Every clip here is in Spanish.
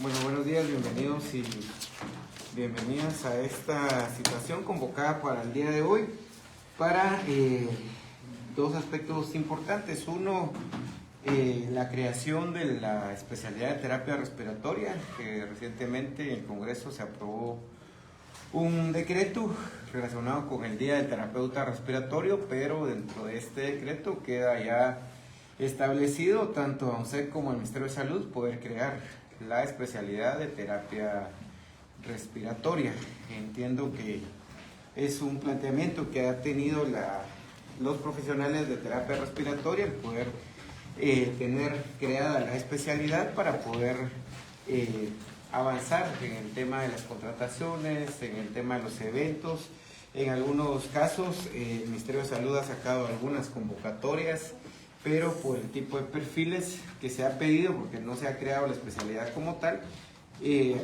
Bueno, buenos días, bienvenidos y bienvenidas a esta situación convocada para el día de hoy para dos aspectos importantes. Uno, la creación de la especialidad de terapia respiratoria, que recientemente en el Congreso se aprobó un decreto relacionado con el Día del Terapeuta Respiratorio, pero dentro de este decreto queda ya establecido tanto a UNSEC como al Ministerio de Salud poder crear la especialidad de terapia respiratoria. Entiendo que es un planteamiento que ha tenido los profesionales de terapia respiratoria, el poder tener creada la especialidad para poder avanzar en el tema de las contrataciones, en el tema de los eventos. En algunos casos el Ministerio de Salud ha sacado algunas convocatorias, pero por el tipo de perfiles que se ha pedido, porque no se ha creado la especialidad como tal,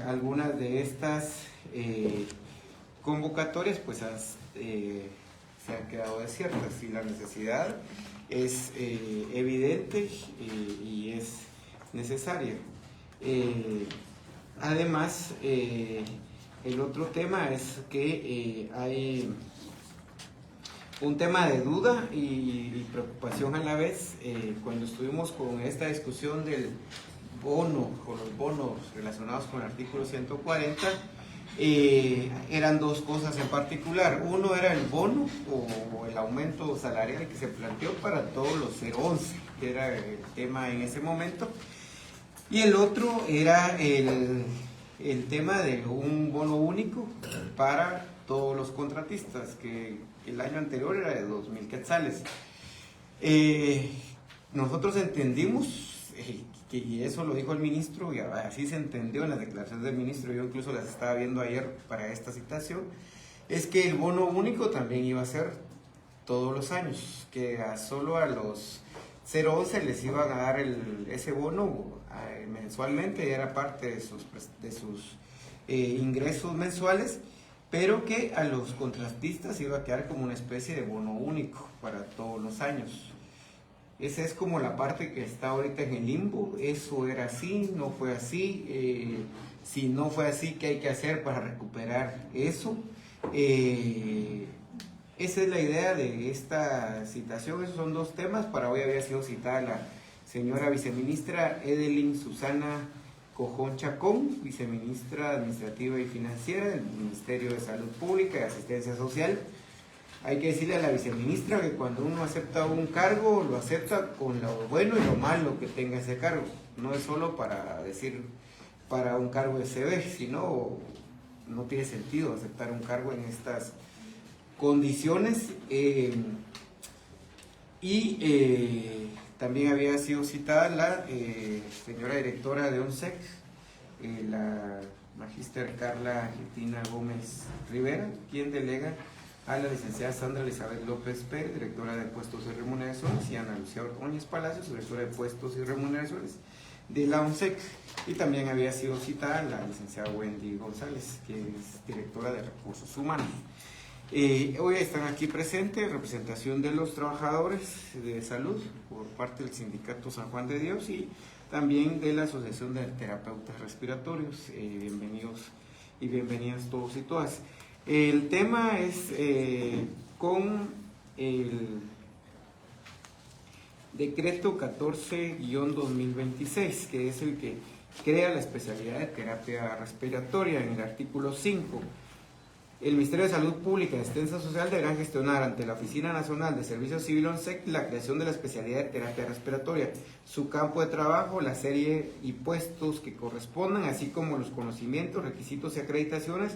algunas de estas convocatorias pues se han quedado desiertas y la necesidad es evidente y es necesaria. Además, el otro tema es que hay un tema de duda y preocupación a la vez. Cuando estuvimos con esta discusión del bono, con los bonos relacionados con el artículo 140, eran dos cosas en particular. Uno era el bono o el aumento salarial que se planteó para todos los 011, que era el tema en ese momento. Y el otro era el tema de un bono único para todos los contratistas, que el año anterior era de 2,000 quetzales. Nosotros entendimos, y eso lo dijo el ministro, y así se entendió en las declaraciones del ministro, yo incluso las estaba viendo ayer para esta citación, es que el bono único también iba a ser todos los años, que solo a los 011 les iban a dar ese bono mensualmente, era parte de sus ingresos mensuales, pero que a los contratistas iba a quedar como una especie de bono único para todos los años. Esa es como la parte que está ahorita en el limbo. Eso era así, no fue así. Si no fue así, ¿qué hay que hacer para recuperar eso? Esa es la idea de esta citación. Esos son dos temas. Para hoy había sido citada la señora viceministra Edelyn Susana Cojón Chacón, viceministra administrativa y financiera del Ministerio de Salud Pública y Asistencia Social. Hay que decirle a la viceministra que cuando uno acepta un cargo, lo acepta con lo bueno y lo malo que tenga ese cargo. No es solo para decir para un cargo de CV, sino no tiene sentido aceptar un cargo en estas condiciones. También había sido citada la señora directora de ONSEC, la magíster Carla Argentina Gómez Rivera, quien delega a la licenciada Sandra Elizabeth López Pérez, directora de Puestos y Remuneraciones, y Ana Lucía Ordóñez Palacios, directora de Puestos y Remuneraciones de la ONSEC. Y también había sido citada la licenciada Wendy González, que es directora de Recursos Humanos. Hoy están aquí presentes representación de los trabajadores de salud por parte del Sindicato San Juan de Dios y también de la Asociación de Terapeutas Respiratorios. Bienvenidos y bienvenidas todos y todas. El tema es con el decreto 14-2026, que es el que crea la especialidad de terapia respiratoria. En el artículo 5, el Ministerio de Salud Pública y Asistencia Social deberán gestionar ante la Oficina Nacional de Servicio Civil ONSEC la creación de la especialidad de terapia respiratoria, su campo de trabajo, la serie y puestos que correspondan, así como los conocimientos, requisitos y acreditaciones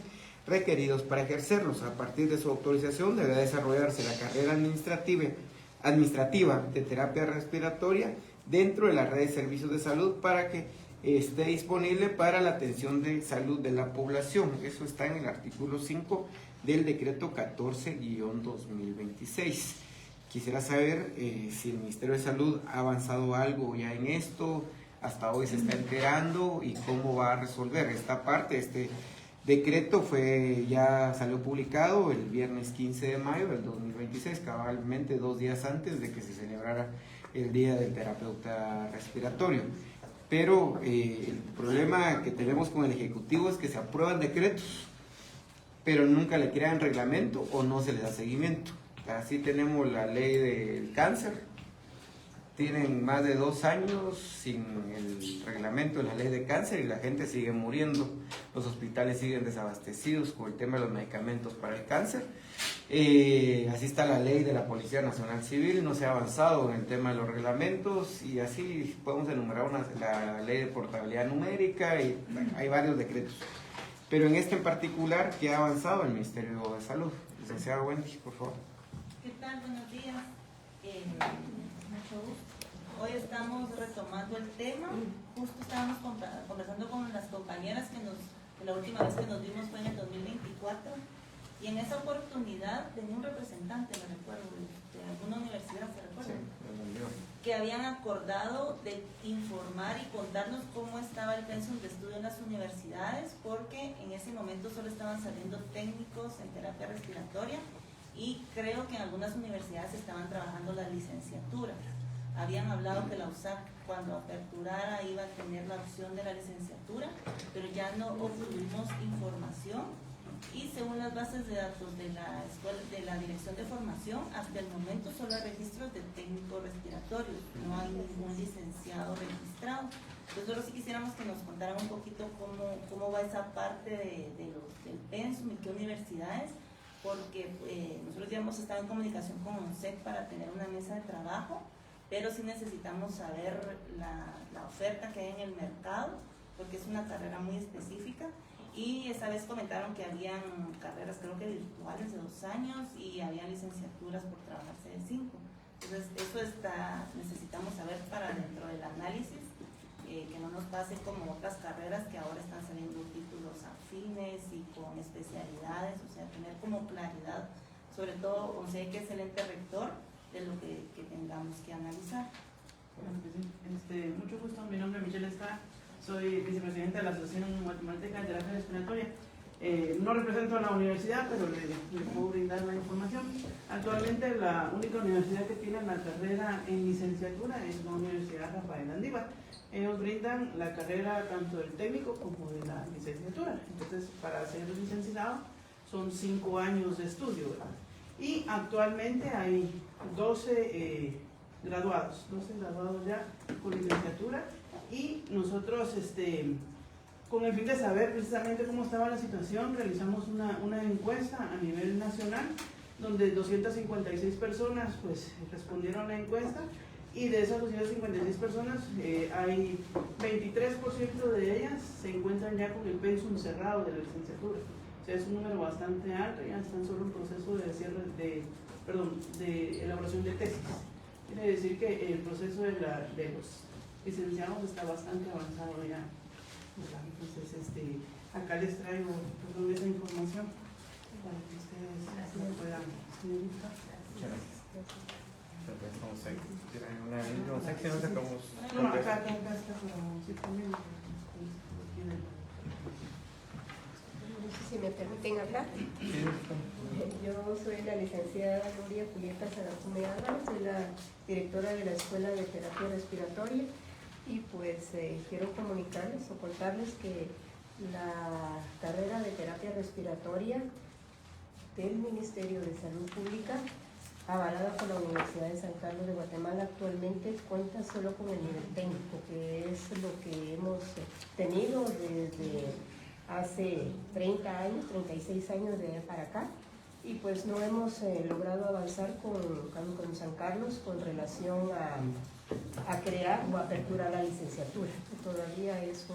requeridos para ejercerlos. A partir de su autorización deberá desarrollarse la carrera administrativa de terapia respiratoria dentro de la red de servicios de salud para que esté disponible para la atención de salud de la población. Eso está en el artículo 5 del decreto 14-2026. Quisiera saber si el Ministerio de Salud ha avanzado algo ya en esto, hasta hoy se está enterando y cómo va a resolver esta parte. Este decreto ya salió publicado el viernes 15 de mayo del 2026, cabalmente 2 días antes de que se celebrara el Día del Terapeuta Respiratorio. pero el problema que tenemos con el Ejecutivo es que se aprueban decretos, pero nunca le crean reglamento o no se les da seguimiento. Así tenemos la ley del cáncer, tienen más de 2 años sin el reglamento de la ley de cáncer y la gente sigue muriendo, los hospitales siguen desabastecidos con el tema de los medicamentos para el cáncer. Así está la ley de la Policía Nacional Civil, no se ha avanzado en el tema de los reglamentos, y así podemos enumerar la ley de portabilidad numérica, y hay varios decretos. Pero en este en particular, ¿qué ha avanzado el Ministerio de Salud? Licenciada Wendy, por favor. ¿Qué tal? Buenos días. Mucho gusto. Hoy estamos retomando el tema. Justo estábamos conversando con las compañeras que la última vez que nos vimos fue en el 2024, y en esa oportunidad tenía un representante, me recuerdo, de alguna universidad, ¿se recuerda? Sí, que habían acordado de informar y contarnos cómo estaba el pensum de estudio en las universidades, porque en ese momento solo estaban saliendo técnicos en terapia respiratoria, y creo que en algunas universidades estaban trabajando la licenciatura. Habían hablado que la USAC, cuando aperturara, iba a tener la opción de la licenciatura, pero ya no obtuvimos información, y según las bases de datos de la escuela, de la Dirección de Formación, hasta el momento solo hay registros de técnicos respiratorios, no hay ningún licenciado registrado. Entonces, solo si quisiéramos que nos contaran un poquito cómo va esa parte del pensum y qué universidades, porque nosotros ya hemos estado en comunicación con ONSEC para tener una mesa de trabajo, pero sí necesitamos saber la oferta que hay en el mercado, porque es una carrera muy específica. Y esa vez comentaron que habían carreras, creo que virtuales, de 2 años, y había licenciaturas por trabajarse de 5. Entonces, eso necesitamos saber para dentro del análisis, que no nos pase como otras carreras que ahora están saliendo títulos afines y con especialidades, o sea, tener como claridad, sobre todo, o sea, que es el ente rector de lo que tengamos que analizar. Bueno, pues sí. Mucho gusto, mi nombre es Michelle Esca, soy vicepresidenta de la Asociación Guatemalteca de Terapia Respiratoria. No represento a la universidad, pero le puedo brindar la información. Actualmente la única universidad que tiene la carrera en licenciatura es la Universidad Rafael Andívar. Ellos brindan la carrera tanto del técnico como de la licenciatura. Entonces, para ser licenciado son 5 años de estudio, ¿verdad? Y actualmente hay 12 graduados ya con licenciatura, y nosotros con el fin de saber precisamente cómo estaba la situación, realizamos una encuesta a nivel nacional, donde 256 personas pues respondieron a la encuesta, y de esas 256 personas hay 23% de ellas se encuentran ya con el pensum cerrado de la licenciatura. O sea, es un número bastante alto, ya están solo en proceso de elaboración de tesis. Quiere decir que el proceso de los licenciados está bastante avanzado ya. Entonces, acá les traigo esa información para que ustedes lo puedan identificar. Muchas gracias. No sé qué nos sacamos. No, acá está, pero sí también. No sé si me permiten hablar. Yo soy la licenciada Gloria Julieta Saracume Álvarez, soy la directora de la Escuela de Terapia Respiratoria, y pues quiero comunicarles o contarles que la carrera de terapia respiratoria del Ministerio de Salud Pública, avalada por la Universidad de San Carlos de Guatemala, actualmente cuenta solo con el nivel técnico, que es lo que hemos tenido desde hace 30 años, 36 años de allá para acá, y pues no hemos logrado avanzar con San Carlos con relación a crear o aperturar la licenciatura. Todavía eso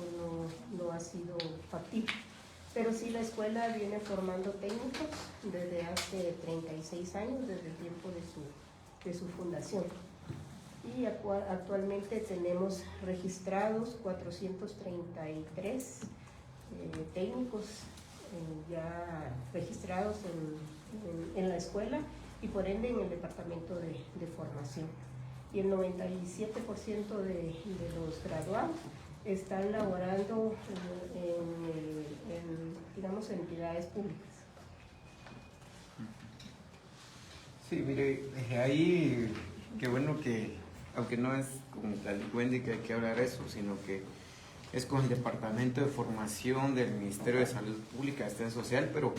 no ha sido factible. Pero sí, la escuela viene formando técnicos desde hace 36 años, desde el tiempo de su fundación. Y actualmente tenemos registrados 433 técnicos ya registrados en la escuela, y por ende en el departamento de formación. Y el 97% de los graduados están laborando digamos, en entidades públicas. Sí, mire, ahí qué bueno que aunque no es con la Wendy que hay que hablar eso, sino que es con el Departamento de Formación del Ministerio de Salud Pública y Asistencia Social, pero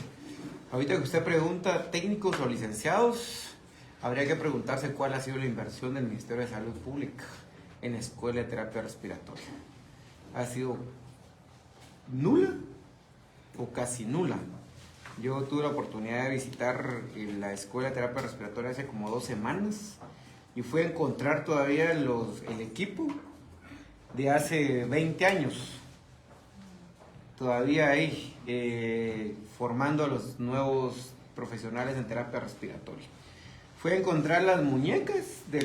ahorita que usted pregunta técnicos o licenciados, habría que preguntarse cuál ha sido la inversión del Ministerio de Salud Pública en la Escuela de Terapia Respiratoria. ¿Ha sido nula o casi nula? Yo tuve la oportunidad de visitar la Escuela de Terapia Respiratoria hace como 2 semanas y fui a encontrar todavía el equipo de hace 20 años, todavía ahí, formando a los nuevos profesionales en terapia respiratoria. Fui a encontrar las muñecas de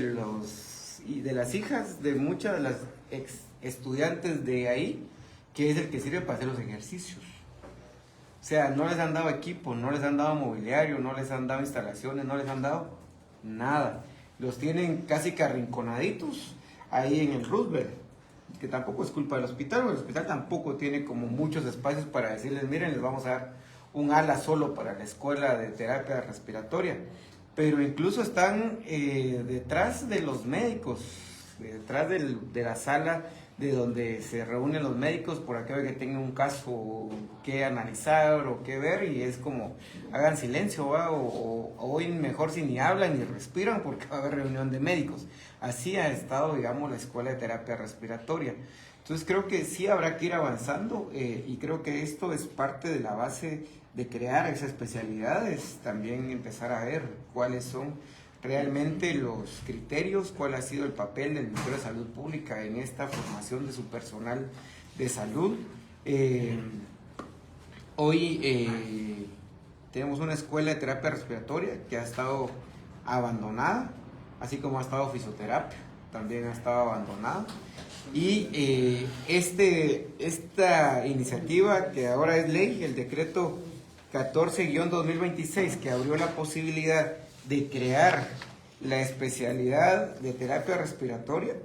las hijas de muchas de las ex estudiantes de ahí, que es el que sirve para hacer los ejercicios. O sea, no les han dado equipo, no les han dado mobiliario, no les han dado instalaciones, no les han dado nada. Los tienen casi que arrinconaditos ahí en el Roosevelt, que tampoco es culpa del hospital, porque el hospital tampoco tiene como muchos espacios para decirles, miren, les vamos a dar un ala solo para la escuela de terapia respiratoria. Pero incluso están detrás de los médicos, detrás de la sala de donde se reúnen los médicos por aquello que tengan un caso que analizar o que ver, y es como, hagan silencio, ¿va? O hoy mejor si ni hablan ni respiran porque va a haber reunión de médicos. Así ha estado, digamos, la escuela de terapia respiratoria. Entonces creo que sí habrá que ir avanzando, y creo que esto es parte de la base de crear esas especialidades, también empezar a ver cuáles son realmente los criterios, cuál ha sido el papel del Ministerio de Salud Pública en esta formación de su personal de salud. Hoy tenemos una escuela de terapia respiratoria que ha estado abandonada, así como ha estado fisioterapia, también ha estado abandonada. Y esta iniciativa que ahora es ley, el decreto 14-2026, que abrió la posibilidad de crear la especialidad de terapia respiratoria,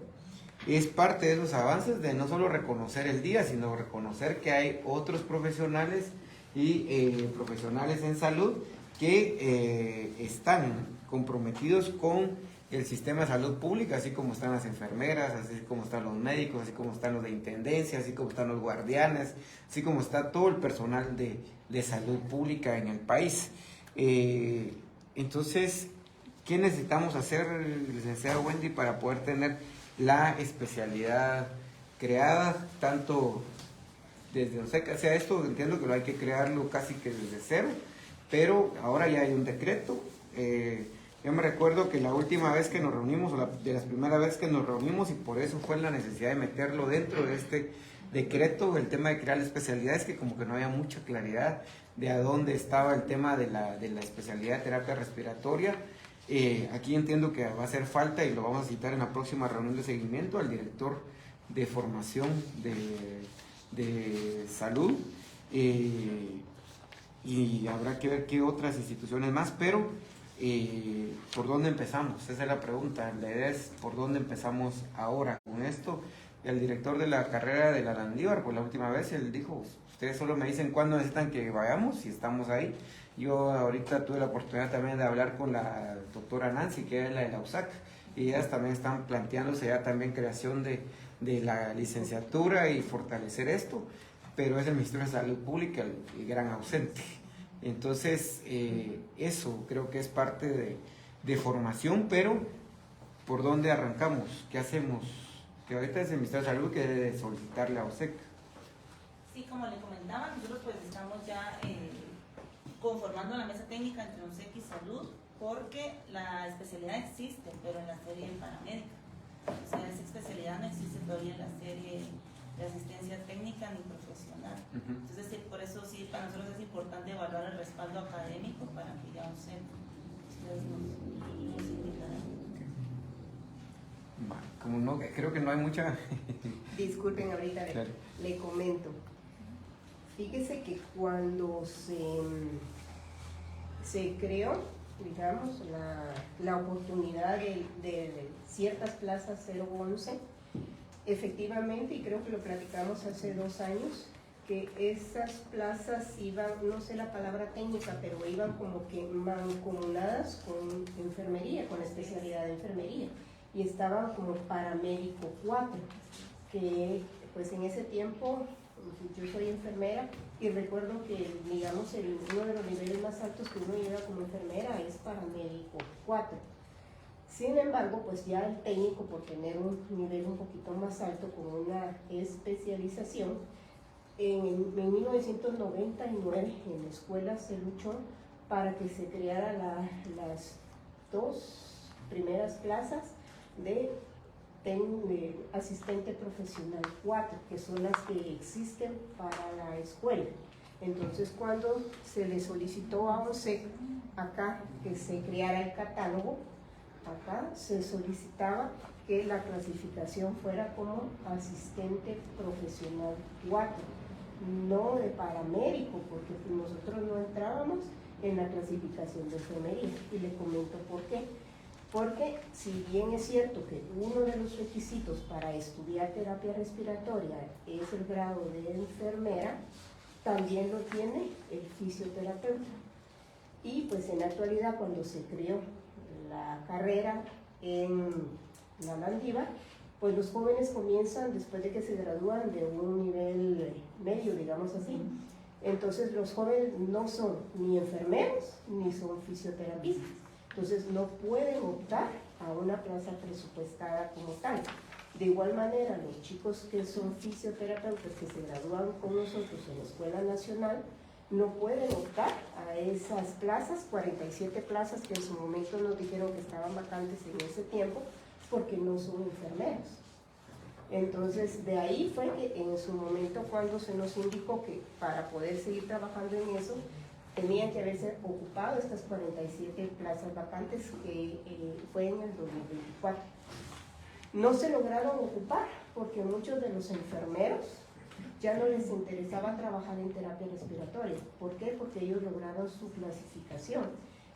es parte de esos avances de no solo reconocer el día, sino reconocer que hay otros profesionales y profesionales en salud que están comprometidos con el sistema de salud pública, así como están las enfermeras, así como están los médicos, así como están los de intendencia, así como están los guardianes, así como está todo el personal de salud pública en el país. Entonces, ¿qué necesitamos hacer, licenciada Wendy, para poder tener la especialidad creada, tanto desde OSEC? O sea, esto entiendo que lo hay que crearlo casi que desde cero, pero ahora ya hay un decreto. Yo me recuerdo que la última vez que nos reunimos, o de las primeras veces que nos reunimos, y por eso fue la necesidad de meterlo dentro de este decreto, el tema de crear especialidades, que como que no había mucha claridad de a dónde estaba el tema de la especialidad de terapia respiratoria. Aquí entiendo que va a hacer falta, y lo vamos a citar en la próxima reunión de seguimiento, al director de formación de salud, y habrá que ver qué otras instituciones más, pero ¿por dónde empezamos? Esa es la pregunta. La idea es por dónde empezamos ahora con esto. El director de la carrera de la Landívar, por la última vez, él dijo, ustedes solo me dicen cuándo necesitan que vayamos y estamos ahí. Yo ahorita tuve la oportunidad también de hablar con la doctora Nancy, que es la de la USAC, y ellas también están planteándose ya también creación de la licenciatura y fortalecer esto, pero es el Ministerio de Salud Pública el gran ausente. Entonces, eso creo que es parte de formación, pero ¿por dónde arrancamos? ¿Qué hacemos? Que ahorita es el Ministerio de Salud que debe solicitarle a OSEC. Sí, como le comentaba, nosotros pues estamos ya conformando la mesa técnica entre OSEC y Salud, porque la especialidad existe, pero en la serie paramédica. O sea, esa especialidad no existe todavía en la serie de asistencia técnica ni profesional. Entonces, sí, por eso sí, para nosotros es importante evaluar el respaldo académico para que ya ustedes nos indicarán. Como no, creo que no hay mucha... Disculpen, ahorita Claro. le comento. Fíjese que cuando se creó, digamos, la oportunidad de ciertas plazas 011, efectivamente, y creo que lo platicamos hace 2 años, que esas plazas iban, no sé la palabra técnica, pero iban como que mancomunadas con enfermería, con la especialidad de enfermería. y estaba como paramédico 4, que pues en ese tiempo yo soy enfermera y recuerdo que, digamos, uno de los niveles más altos que uno llega como enfermera es paramédico 4. Sin embargo, pues ya el técnico, por tener un nivel un poquito más alto con una especialización, en 1999 en la escuela se luchó para que se crearan las 2 primeras plazas de asistente profesional 4, que son las que existen para la escuela. Entonces, cuando se le solicitó a OSEC acá que se creara el catálogo, acá se solicitaba que la clasificación fuera como asistente profesional 4, no de paramédico, porque nosotros no entrábamos en la clasificación de enfermería. Y le comento por qué. Porque si bien es cierto que uno de los requisitos para estudiar terapia respiratoria es el grado de enfermera, también lo tiene el fisioterapeuta. Y pues en la actualidad, cuando se creó la carrera en la Landívar, pues los jóvenes comienzan después de que se gradúan de un nivel medio, digamos así. Entonces los jóvenes no son ni enfermeros ni son fisioterapistas. Entonces no pueden optar a una plaza presupuestada como tal. De igual manera, los chicos que son fisioterapeutas que se gradúan con nosotros en la Escuela Nacional no pueden optar a esas plazas, 47 plazas que en su momento nos dijeron que estaban vacantes en ese tiempo, porque no son enfermeros. Entonces, de ahí fue que en su momento, cuando se nos indicó que para poder seguir trabajando en eso, tenían que haberse ocupado estas 47 plazas vacantes, que fue en el 2024. No se lograron ocupar porque muchos de los enfermeros ya no les interesaba trabajar en terapia respiratoria. ¿Por qué? Porque ellos lograron su clasificación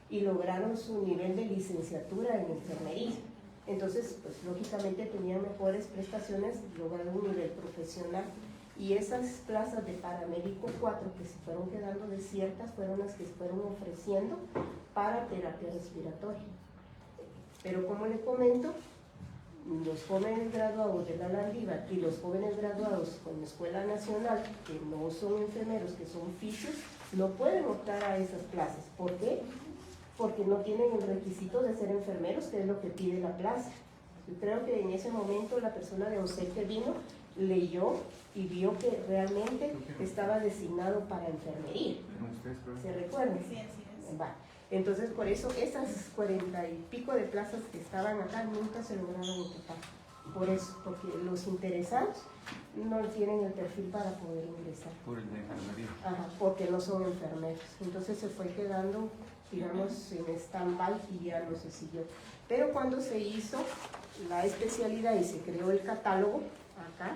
y lograron su nivel de licenciatura en enfermería. Entonces, pues lógicamente tenían mejores prestaciones, lograron un nivel profesional. Y esas plazas de paramédico 4 que se fueron quedando desiertas fueron las que se fueron ofreciendo para terapia respiratoria. Pero como les comento, los jóvenes graduados de la Landívar y los jóvenes graduados con la Escuela Nacional, que no son enfermeros, que son fisios, no pueden optar a esas plazas. ¿Por qué? Porque no tienen el requisito de ser enfermeros, que es lo que pide la plaza. Yo creo que en ese momento la persona de OSEC que vino leyó y vio que realmente estaba designado para enfermería. ¿Se recuerdan? Sí, así es. Va. Entonces, por eso esas 40 y pico de plazas que estaban acá nunca se lograron ocupar. Por eso, porque los interesados no tienen el perfil para poder ingresar. Por el de enfermería. Ajá, porque no son enfermeros. Entonces se fue quedando, digamos, en stand-by y ya no se siguió. Pero cuando se hizo la especialidad y se creó el catálogo, acá,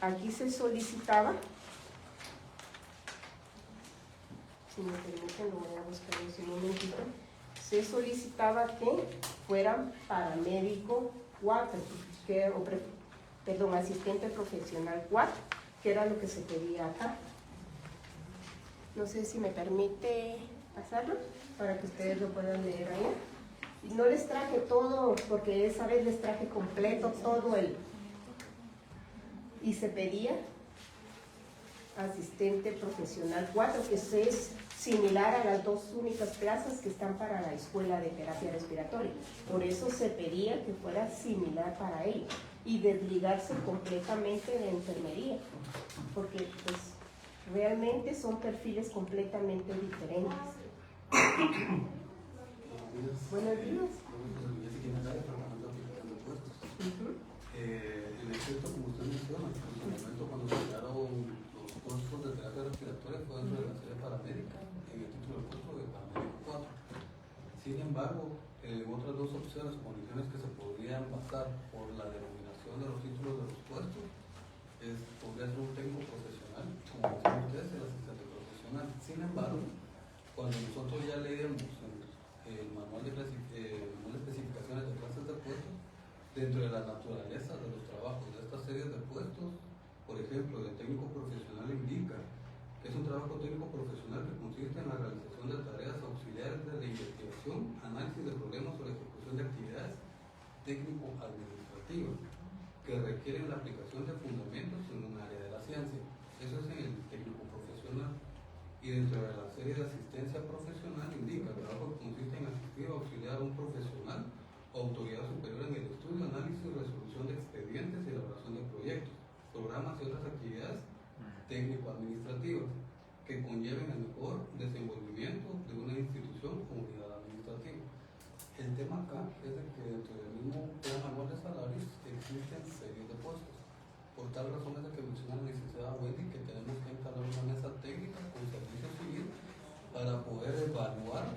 aquí se solicitaba, si me permiten lo voy a buscar en un momentito, se solicitaba que fueran paramédico 4, asistente profesional 4, que era lo que se pedía acá. No sé si me permite pasarlo para que ustedes lo puedan leer ahí. No les traje todo, porque esa vez les traje completo todo y se pedía asistente profesional 4, que es similar a las 2 únicas plazas que están para la escuela de terapia respiratoria. Por eso se pedía que fuera similar para ellos y desligarse completamente de enfermería, porque pues realmente son perfiles completamente diferentes. Buenos días. En efecto, como usted menciona, en su momento cuando se crearon los cursos de terapia respiratoria fue dentro de la serie paramédica, en el título del curso de paramédico 4. Sin embargo, otras 2 opciones, condiciones que se podrían basar por la denominación de los títulos de los puestos, podría ser un técnico profesional, como decían ustedes, el asistente profesional. Sin embargo, cuando nosotros ya leemos el manual de especificaciones de clases de puestos, dentro de la naturaleza de los trabajos de estas series de puestos, por ejemplo, el técnico profesional indica que es un trabajo técnico profesional que consiste en la realización de tareas auxiliares de la investigación, análisis de problemas o la ejecución de actividades técnico-administrativas que requieren la aplicación de fundamentos en un área de la ciencia. Eso es en el técnico profesional. Y dentro de la serie de asistencia profesional indica el trabajo que consiste en asistir o auxiliar a un profesional o autoridad superior en el estudio, análisis y resolución de expedientes y elaboración de proyectos, programas y otras actividades técnico-administrativas que conlleven el mejor desenvolvimiento de una institución o unidad administrativa. El tema acá es de que dentro del mismo plan anual de salarios existen series de puestos. Por tal razón es de que menciona la licenciada Wendy que tenemos que instalar una mesa técnica con servicio civil para poder evaluar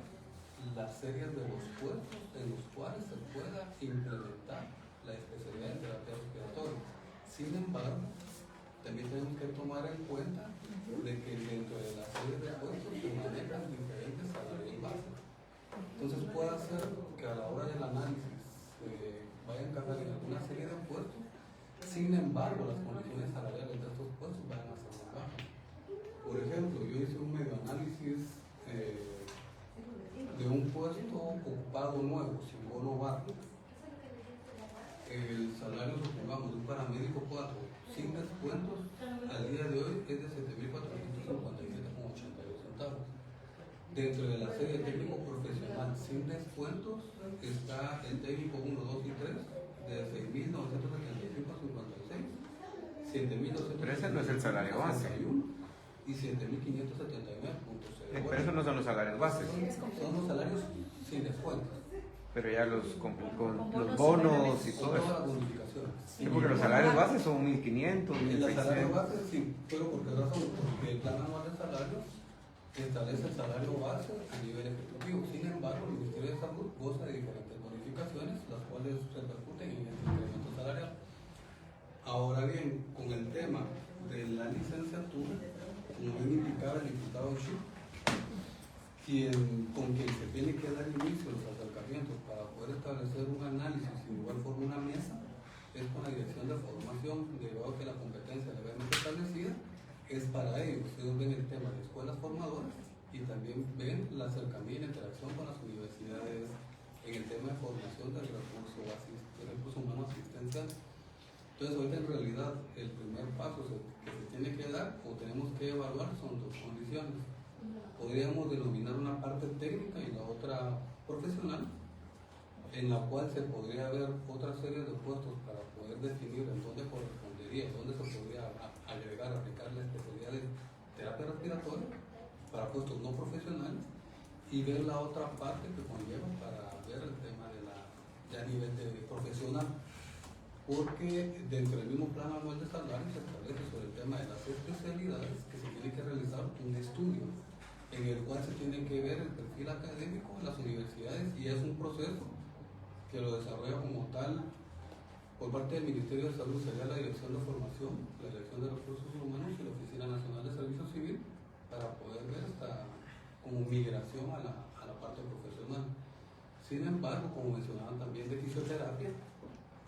las series de los puestos en los cuales se pueda implementar la especialidad en terapia respiratoria. Sin embargo, también tenemos que tomar en cuenta de que dentro de las series de puestos se manejan diferentes salarios básicos. Entonces puede ser que a la hora del análisis vaya a encajar en alguna serie de puestos. Sin embargo, las condiciones salariales de estos puestos van a ser más bajas. Por ejemplo, yo hice un medio análisis de un puesto ocupado nuevo, sin bono base. El salario, supongamos, de un paramédico 4, sin descuentos, al día de hoy es de 7.457,82 centavos. Dentro de la serie técnico profesional sin descuentos está el técnico 1, 2 y 3 de 6.975,56, 7.200. Pero ese no es el salario base. Y 7.579,0. Pero esos no son los salarios bases. Son los salarios sin descuentos. Pero ya los con los bonos y todo Todas eso. las bonificaciones. Sí, porque los salarios bases son 1.500, El salario 1.600. base, sí, pero ¿por qué razón? Porque el plan anual de salarios establece el salario base a nivel ejecutivo. Sin embargo, el Ministerio de Salud goza de diferentes bonificaciones, las cuales repercuten en el incremento salarial. Ahora bien, con el tema de la licenciatura, como bien indicaba el diputado Schiff, con quien se tiene que dar inicio a los acercamientos para poder establecer un análisis y de igual forma una mesa, es con la dirección de formación, debido a que la competencia legalmente establecida es para ellos. Ellos ven el tema de escuelas formadoras y también ven la cercanía y la interacción con las universidades en el tema de formación del recurso humano asistencial. Entonces, ahorita en realidad el primer paso que se tiene que dar o tenemos que evaluar son dos condiciones. Podríamos denominar una parte técnica y la otra profesional, en la cual se podría ver otra serie de puestos para poder definir en dónde correspondería, dónde se podría agregar, aplicar la especialidad de terapia respiratoria para puestos no profesionales y ver la otra parte que conlleva para ver el tema de a nivel de profesional. Porque dentro del mismo plan anual de salarios se establece sobre el tema de las especialidades que se tiene que realizar un estudio en el cual se tiene que ver el perfil académico de las universidades y es un proceso que lo desarrolla como tal por parte del Ministerio de Salud, sería la Dirección de Formación, la Dirección de Recursos Humanos y la Oficina Nacional de Servicio Civil para poder ver esta como migración a la parte profesional. Sin embargo, como mencionaban también de fisioterapia,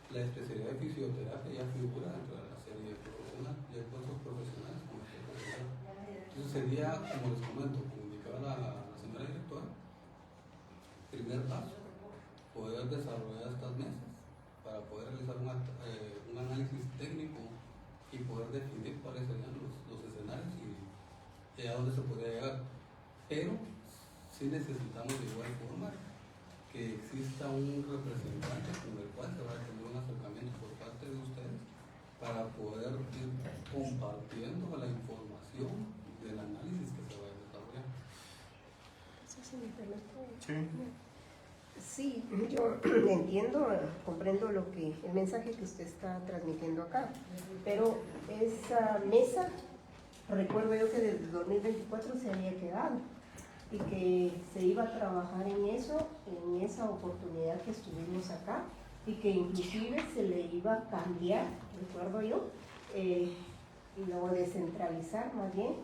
la especialidad de fisioterapia ya figura dentro de la serie profesional, ya hay puestos profesionales como profesional. Entonces sería, como les comento, como indicaba la señora directora, primer paso, poder desarrollar estas mesas para poder realizar un análisis técnico y poder definir cuáles serían los escenarios y a dónde se podría llegar. Pero sí necesitamos de igual forma que exista un representante con el cual se va a tener un acercamiento por parte de ustedes para poder ir compartiendo la información del análisis que se va a desarrollar. ¿Sí me permite? Sí. Sí, yo entiendo, comprendo el mensaje que usted está transmitiendo acá, pero esa mesa, recuerdo yo que desde 2024 se había quedado y que se iba a trabajar en eso, en esa oportunidad que estuvimos acá y que inclusive se le iba a cambiar, recuerdo yo, o descentralizar más bien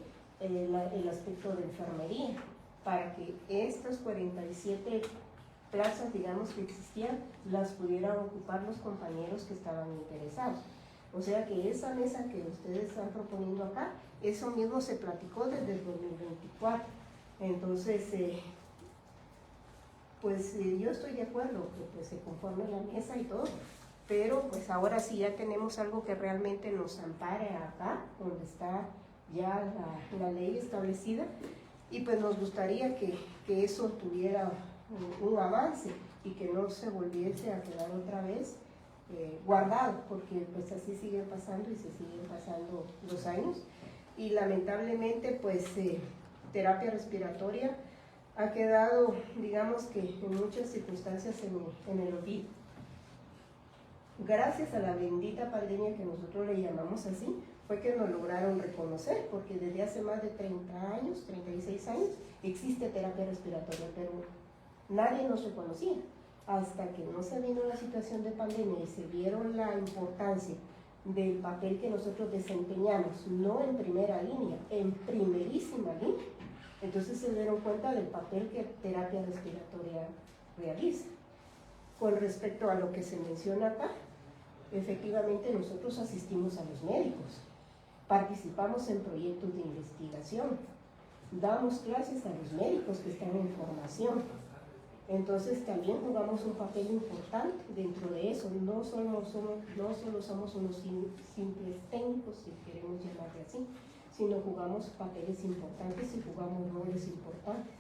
el aspecto de enfermería para que estas 47 plazas, digamos, que existían, las pudieran ocupar los compañeros que estaban interesados. O sea que esa mesa que ustedes están proponiendo acá, eso mismo se platicó desde el 2024. Entonces, pues yo estoy de acuerdo que pues se conforme la mesa y todo, pero pues ahora sí ya tenemos algo que realmente nos ampare acá, donde está ya la ley establecida, y pues nos gustaría que eso tuviera un avance y que no se volviese a quedar otra vez guardado, porque pues así sigue pasando y se siguen pasando los años, y lamentablemente pues terapia respiratoria ha quedado, digamos que en muchas circunstancias en el olvido. Gracias a la bendita pandemia, que nosotros le llamamos así, fue que nos lograron reconocer, porque desde hace más de 30 años, 36 años, existe terapia respiratoria, pero nadie nos reconocía. Hasta que no se vino la situación de pandemia y se vieron la importancia del papel que nosotros desempeñamos, no en primera línea, en primerísima línea, entonces se dieron cuenta del papel que terapia respiratoria realiza. Con respecto a lo que se menciona acá, efectivamente nosotros asistimos a los médicos, participamos en proyectos de investigación, damos clases a los médicos que están en formación, entonces también jugamos un papel importante dentro de eso. No solo somos unos simples técnicos, si queremos llamarle así, sino jugamos papeles importantes y jugamos roles importantes.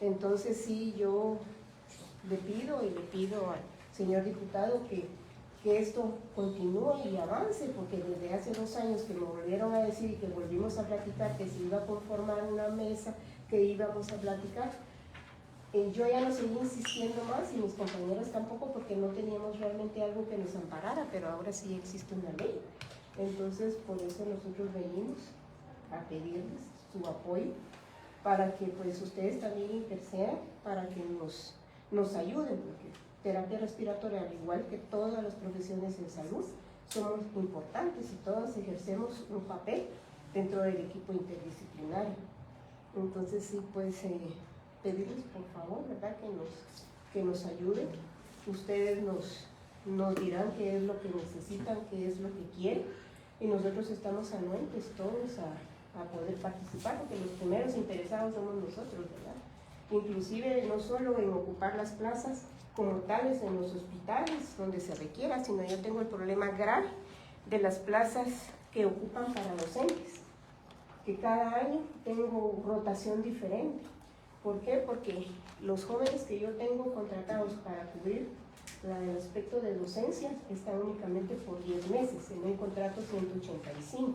Entonces sí, yo le pido al señor diputado que esto continúe y avance, porque desde hace 2 años que me volvieron a decir y que volvimos a platicar que se iba a conformar una mesa, que íbamos a platicar, yo ya no seguí insistiendo más y mis compañeros tampoco, porque no teníamos realmente algo que nos amparara, pero ahora sí existe una ley. Entonces por eso nosotros venimos a pedirles su apoyo para que pues ustedes también intercedan, para que nos ayuden, porque terapia respiratoria, al igual que todas las profesiones en salud, somos importantes y todos ejercemos un papel dentro del equipo interdisciplinario. Entonces sí, pues pedirles por favor, ¿verdad?, que nos ayuden. Ustedes nos dirán qué es lo que necesitan, qué es lo que quieren, y nosotros estamos anuentes todos a poder participar, porque los primeros interesados somos nosotros, ¿verdad? Inclusive no solo en ocupar las plazas como tales en los hospitales donde se requiera, sino yo tengo el problema grave de las plazas que ocupan para docentes, que cada año tengo rotación diferente. ¿Por qué? Porque los jóvenes que yo tengo contratados para cubrir el aspecto de docencia están únicamente por 10 meses, en un contrato 185.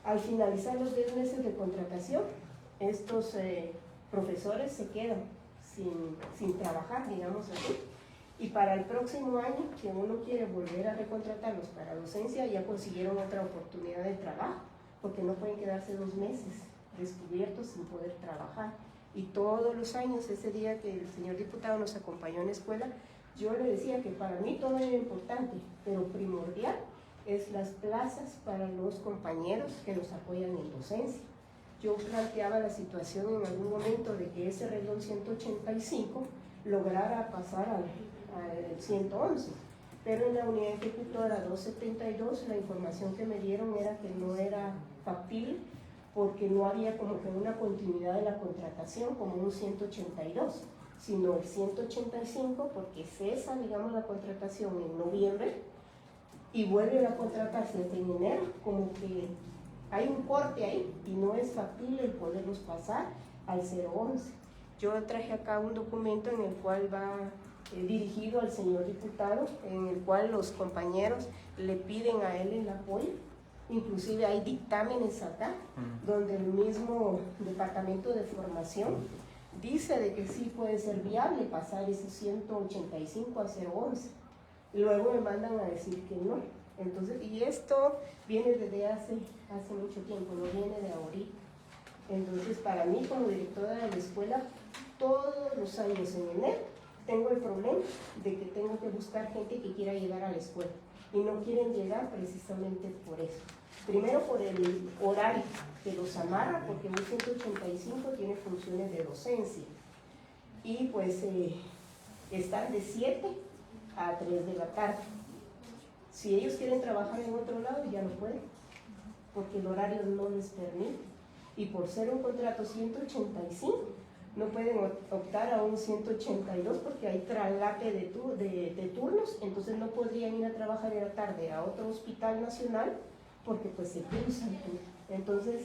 Al finalizar los 10 meses de contratación, estos profesores se quedan sin trabajar, digamos así, y para el próximo año, que uno quiere volver a recontratarlos para docencia, ya consiguieron otra oportunidad de trabajo, porque no pueden quedarse 2 meses descubiertos sin poder trabajar. Y todos los años, ese día que el señor diputado nos acompañó en la escuela, yo le decía que para mí todo era importante, pero primordial es las plazas para los compañeros que nos apoyan en docencia. Yo planteaba la situación en algún momento de que ese renglón 185 lograra pasar al 111, pero en la unidad ejecutora 272 la información que me dieron era que no era factible, porque no había como que una continuidad de la contratación como un 182, sino el 185, porque cesa, digamos, la contratación en noviembre y vuelve a contratarse en enero, como que hay un corte ahí y no es factible el poderlos pasar al 011. Yo traje acá un documento en el cual va dirigido al señor diputado, en el cual los compañeros le piden a él el apoyo. Inclusive hay dictámenes acá, donde el mismo departamento de formación dice de que sí puede ser viable pasar ese 185 a 011. Luego me mandan a decir que no. Entonces, y esto viene desde hace mucho tiempo, no viene de ahorita. Entonces, para mí como directora de la escuela, todos los años en enero tengo el problema de que tengo que buscar gente que quiera llegar a la escuela y no quieren llegar precisamente por eso. Primero por el horario que los amarra, porque un 185 tiene funciones de docencia y pues están de 7 a 3 de la tarde. Si ellos quieren trabajar en otro lado ya no pueden, porque el horario no les permite. Y por ser un contrato 185, no pueden optar a un 182 porque hay traslape de turnos, entonces no podrían ir a trabajar en la tarde a otro hospital nacional porque pues se cruzan. Entonces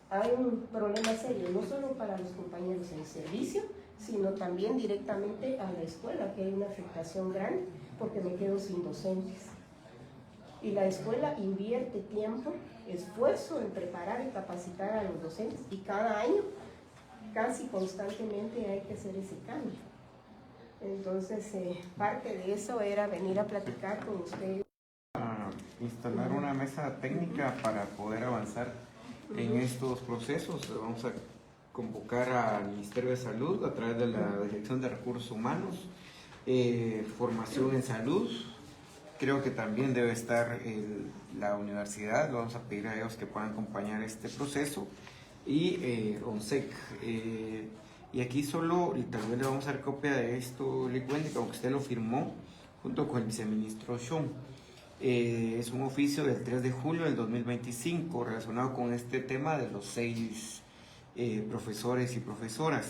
hay un problema serio, no solo para los compañeros en servicio, sino también directamente a la escuela, que hay una afectación grande porque me quedo sin docentes. Y la escuela invierte tiempo, esfuerzo en preparar y capacitar a los docentes, y cada año casi constantemente hay que hacer ese cambio. Entonces, parte de eso era venir a platicar con ustedes. Instalar una mesa técnica para poder avanzar en estos procesos. Vamos a convocar al Ministerio de Salud a través de la Dirección de Recursos Humanos, formación en salud. Creo que también debe estar la universidad, vamos a pedir a ellos que puedan acompañar este proceso, y ONSEC. Y aquí solo, y tal vez le vamos a dar copia de esto, Licuendi, aunque usted lo firmó junto con el viceministro Sean. Es un oficio del 3 de julio del 2025 relacionado con este tema de los 6 profesores y profesoras.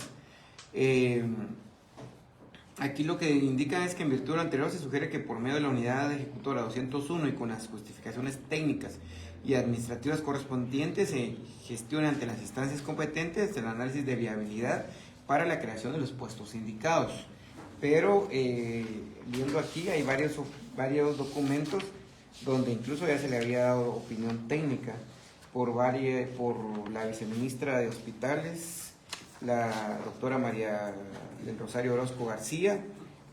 Aquí lo que indica es que en virtud de lo anterior se sugiere que por medio de la unidad ejecutora 201 y con las justificaciones técnicas y administrativas correspondientes se gestione ante las instancias competentes el análisis de viabilidad para la creación de los puestos indicados. Pero viendo aquí hay varios documentos donde incluso ya se le había dado opinión técnica por la viceministra de Hospitales, la doctora María del Rosario Orozco García,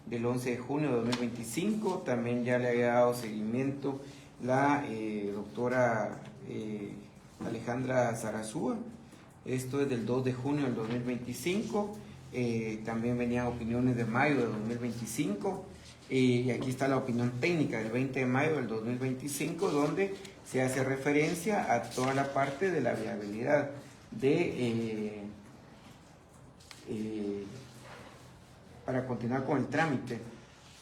del 11 de junio de 2025. También ya le había dado seguimiento la doctora Alejandra Zarazúa, esto es del 2 de junio del 2025. También venían opiniones de mayo de 2025, y aquí está la opinión técnica del 20 de mayo del 2025, donde se hace referencia a toda la parte de la viabilidad para continuar con el trámite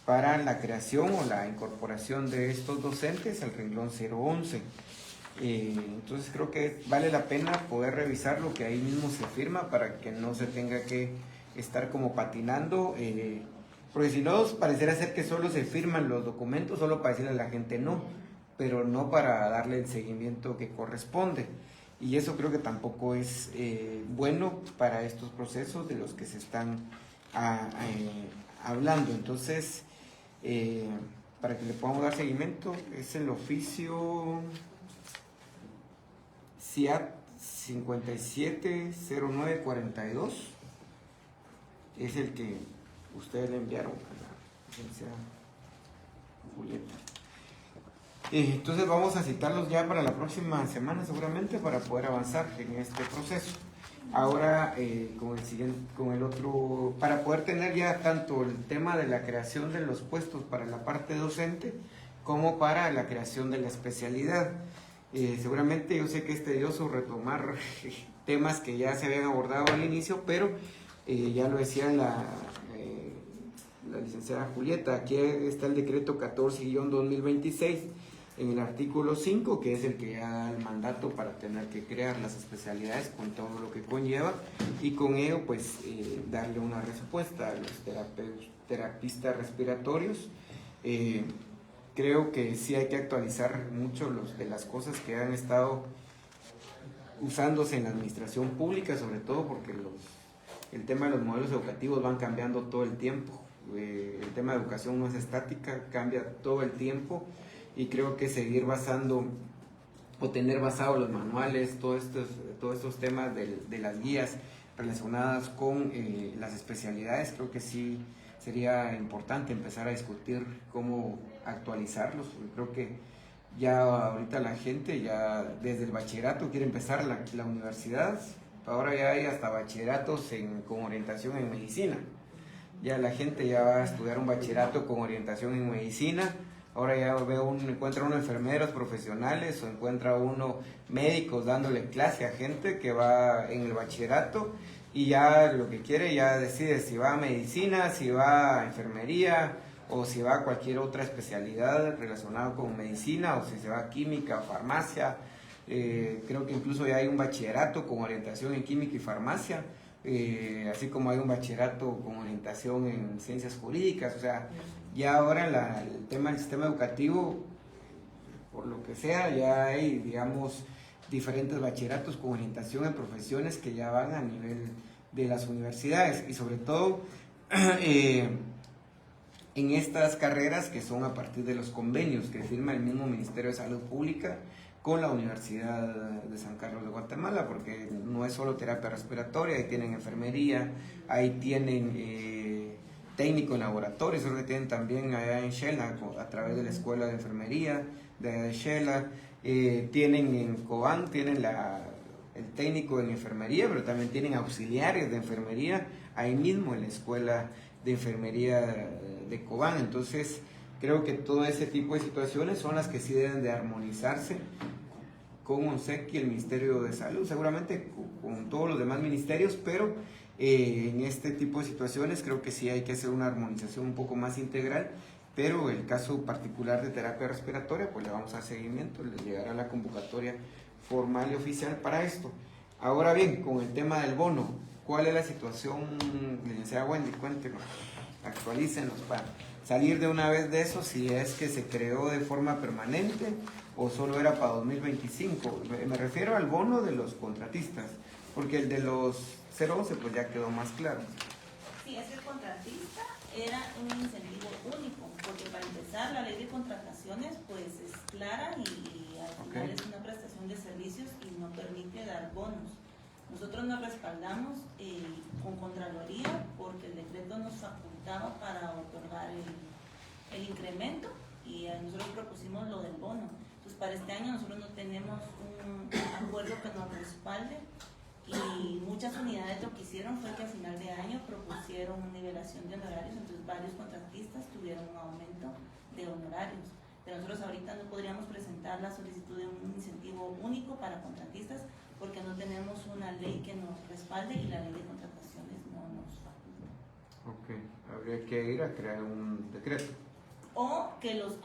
para la creación o la incorporación de estos docentes al renglón 011. Entonces creo que vale la pena poder revisar lo que ahí mismo se firma para que no se tenga que estar como patinando, porque si no pareciera ser que solo se firman los documentos solo para decirle a la gente no, pero no para darle el seguimiento que corresponde. Y eso creo que tampoco es bueno para estos procesos de los que se están hablando. Entonces, para que le podamos dar seguimiento, es el oficio CIAT 570942, es el que ustedes le enviaron a la licenciada Julieta. Entonces vamos a citarlos ya para la próxima semana seguramente para poder avanzar en este proceso. Ahora con el otro, para poder tener ya tanto el tema de la creación de los puestos para la parte docente como para la creación de la especialidad. Seguramente yo sé que es tedioso retomar temas que ya se habían abordado al inicio, pero ya lo decía la licenciada Julieta, aquí está el decreto 14-2026 en el artículo 5, que es el que ya da el mandato para tener que crear las especialidades con todo lo que conlleva, y con ello pues darle una respuesta a los terapistas respiratorios. Creo que sí hay que actualizar mucho de las cosas que han estado usándose en la administración pública, sobre todo porque el tema de los modelos educativos van cambiando todo el tiempo. El tema de educación no es estática, cambia todo el tiempo, y creo que seguir basando o tener basado los manuales, todos estos temas de las guías relacionadas con las especialidades, creo que sí sería importante empezar a discutir cómo actualizarlos. Creo que ya ahorita la gente ya desde el bachillerato quiere empezar la universidad. Ahora ya hay hasta bachilleratos con orientación en medicina. Ya la gente ya va a estudiar un bachillerato con orientación en medicina. Ahora ya encuentra uno enfermeros profesionales o encuentra uno médicos dándole clase a gente que va en el bachillerato, y ya lo que quiere ya decide si va a medicina, si va a enfermería o si va a cualquier otra especialidad relacionada con medicina, o si se va a química, farmacia. Creo que incluso ya hay un bachillerato con orientación en química y farmacia, así como hay un bachillerato con orientación en ciencias jurídicas, o sea, ya ahora el tema del sistema educativo, por lo que sea, ya hay, digamos, diferentes bachilleratos con orientación en profesiones que ya van a nivel de las universidades y sobre todo en estas carreras que son a partir de los convenios que firma el mismo Ministerio de Salud Pública con la Universidad de San Carlos de Guatemala, porque no es solo terapia respiratoria, ahí tienen enfermería, ahí tienen técnico en laboratorio, eso que tienen también allá en Shela a través de la Escuela de Enfermería de Shela, tienen en Cobán, tienen el técnico en enfermería, pero también tienen auxiliares de enfermería ahí mismo en la Escuela de Enfermería de Cobán. Entonces creo que todo ese tipo de situaciones son las que sí deben de armonizarse con ONSEC y el Ministerio de Salud, seguramente con todos los demás ministerios, pero en este tipo de situaciones creo que sí hay que hacer una armonización un poco más integral, pero el caso particular de terapia respiratoria, pues le vamos a dar seguimiento, le llegará la convocatoria formal y oficial para esto. Ahora bien, con el tema del bono, ¿cuál es la situación, licenciada Wendy? Cuéntenos, actualícenos para salir de una vez de eso, si es que se creó de forma permanente o solo era para 2025. Me refiero al bono de los contratistas, porque el de los 011 pues ya quedó más claro. Sí, ese contratista era un incentivo único, porque para empezar la ley de contrataciones pues es clara y al final es una prestación de servicios y no permite dar bonos. Nosotros nos respaldamos con Contraloría porque el decreto nos facultaba para otorgar el incremento y nosotros propusimos lo del bono. Entonces para este año nosotros no tenemos un acuerdo que nos respalde y muchas unidades lo que hicieron fue que a final de año propusieron una nivelación de honorarios, entonces varios contratistas tuvieron un aumento de honorarios. Pero nosotros ahorita no podríamos presentar la solicitud de un incentivo único para contratistas porque no tenemos una ley que nos respalde y la ley de contrataciones no nos faculta. Ok, habría que ir a crear un decreto. O que los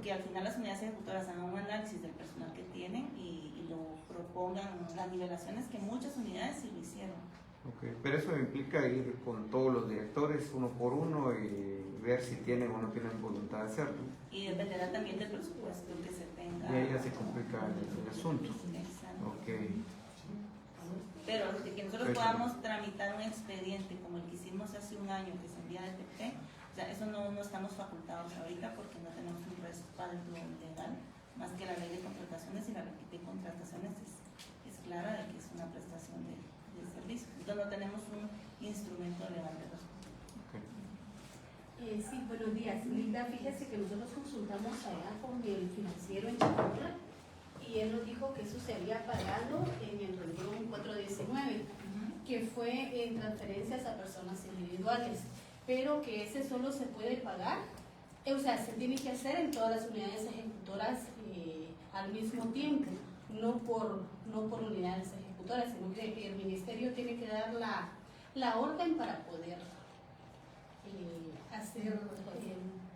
que al final las unidades ejecutoras hagan un análisis del personal que tienen y lo propongan las nivelaciones que muchas unidades sí lo hicieron. Ok, pero eso implica ir con todos los directores uno por uno y ver si tienen o no tienen voluntad de hacerlo. Y dependerá también del presupuesto que se tenga. Y ahí ya se complica el asunto. Exacto. Ok. Pero de que nosotros podamos tramitar un expediente como el que hicimos hace un año que se envía de TP, o sea, eso no estamos facultados ahorita porque no tenemos un respaldo legal, más que la ley de contrataciones, y la ley de contrataciones es clara de que es una prestación de servicio. Entonces no tenemos un instrumento legal de respuesta. Sí, buenos días. Linda, fíjese que nosotros consultamos allá con el financiero en Chihuahua y él nos dijo que eso se había pagado en el renglón 419, que fue en transferencias a personas individuales, pero que ese solo se puede pagar, o sea, se tiene que hacer en todas las unidades ejecutoras al mismo tiempo, no por unidades ejecutoras, sino que el ministerio tiene que dar la orden para poder hacer.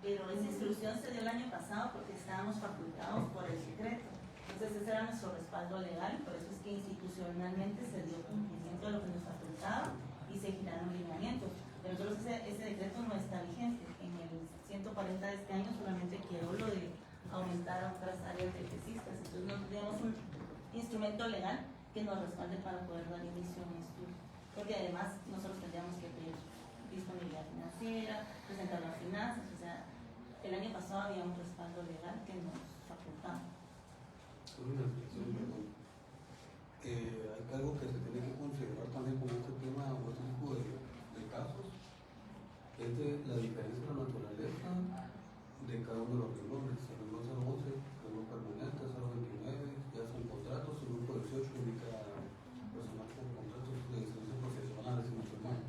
Pero esa instrucción se dio el año pasado porque estábamos facultados por el decreto. Entonces ese era nuestro respaldo legal, por eso es que institucionalmente se dio cumplimiento de lo que nos facultaba y se giraron lineamientos. Pero nosotros ese decreto no está vigente. En el 140 de este año solamente quedó lo de aumentar a otras áreas de tesistas. Entonces no tenemos un instrumento legal que nos respalde para poder dar inicio a un estudio. Porque además nosotros tendríamos que pedir disponibilidad financiera, presentar las finanzas, o sea, el año pasado había un respaldo legal que nos facultaba. Hay algo que se tiene que considerar también con este tema o este tipo de casos, es de la diferencia de la naturaleza de cada uno de los renglones. El renglón 011, renglón permanente, 029, ya son contratos, el grupo 18 indica personal con contratos de servicios profesionales y nacional.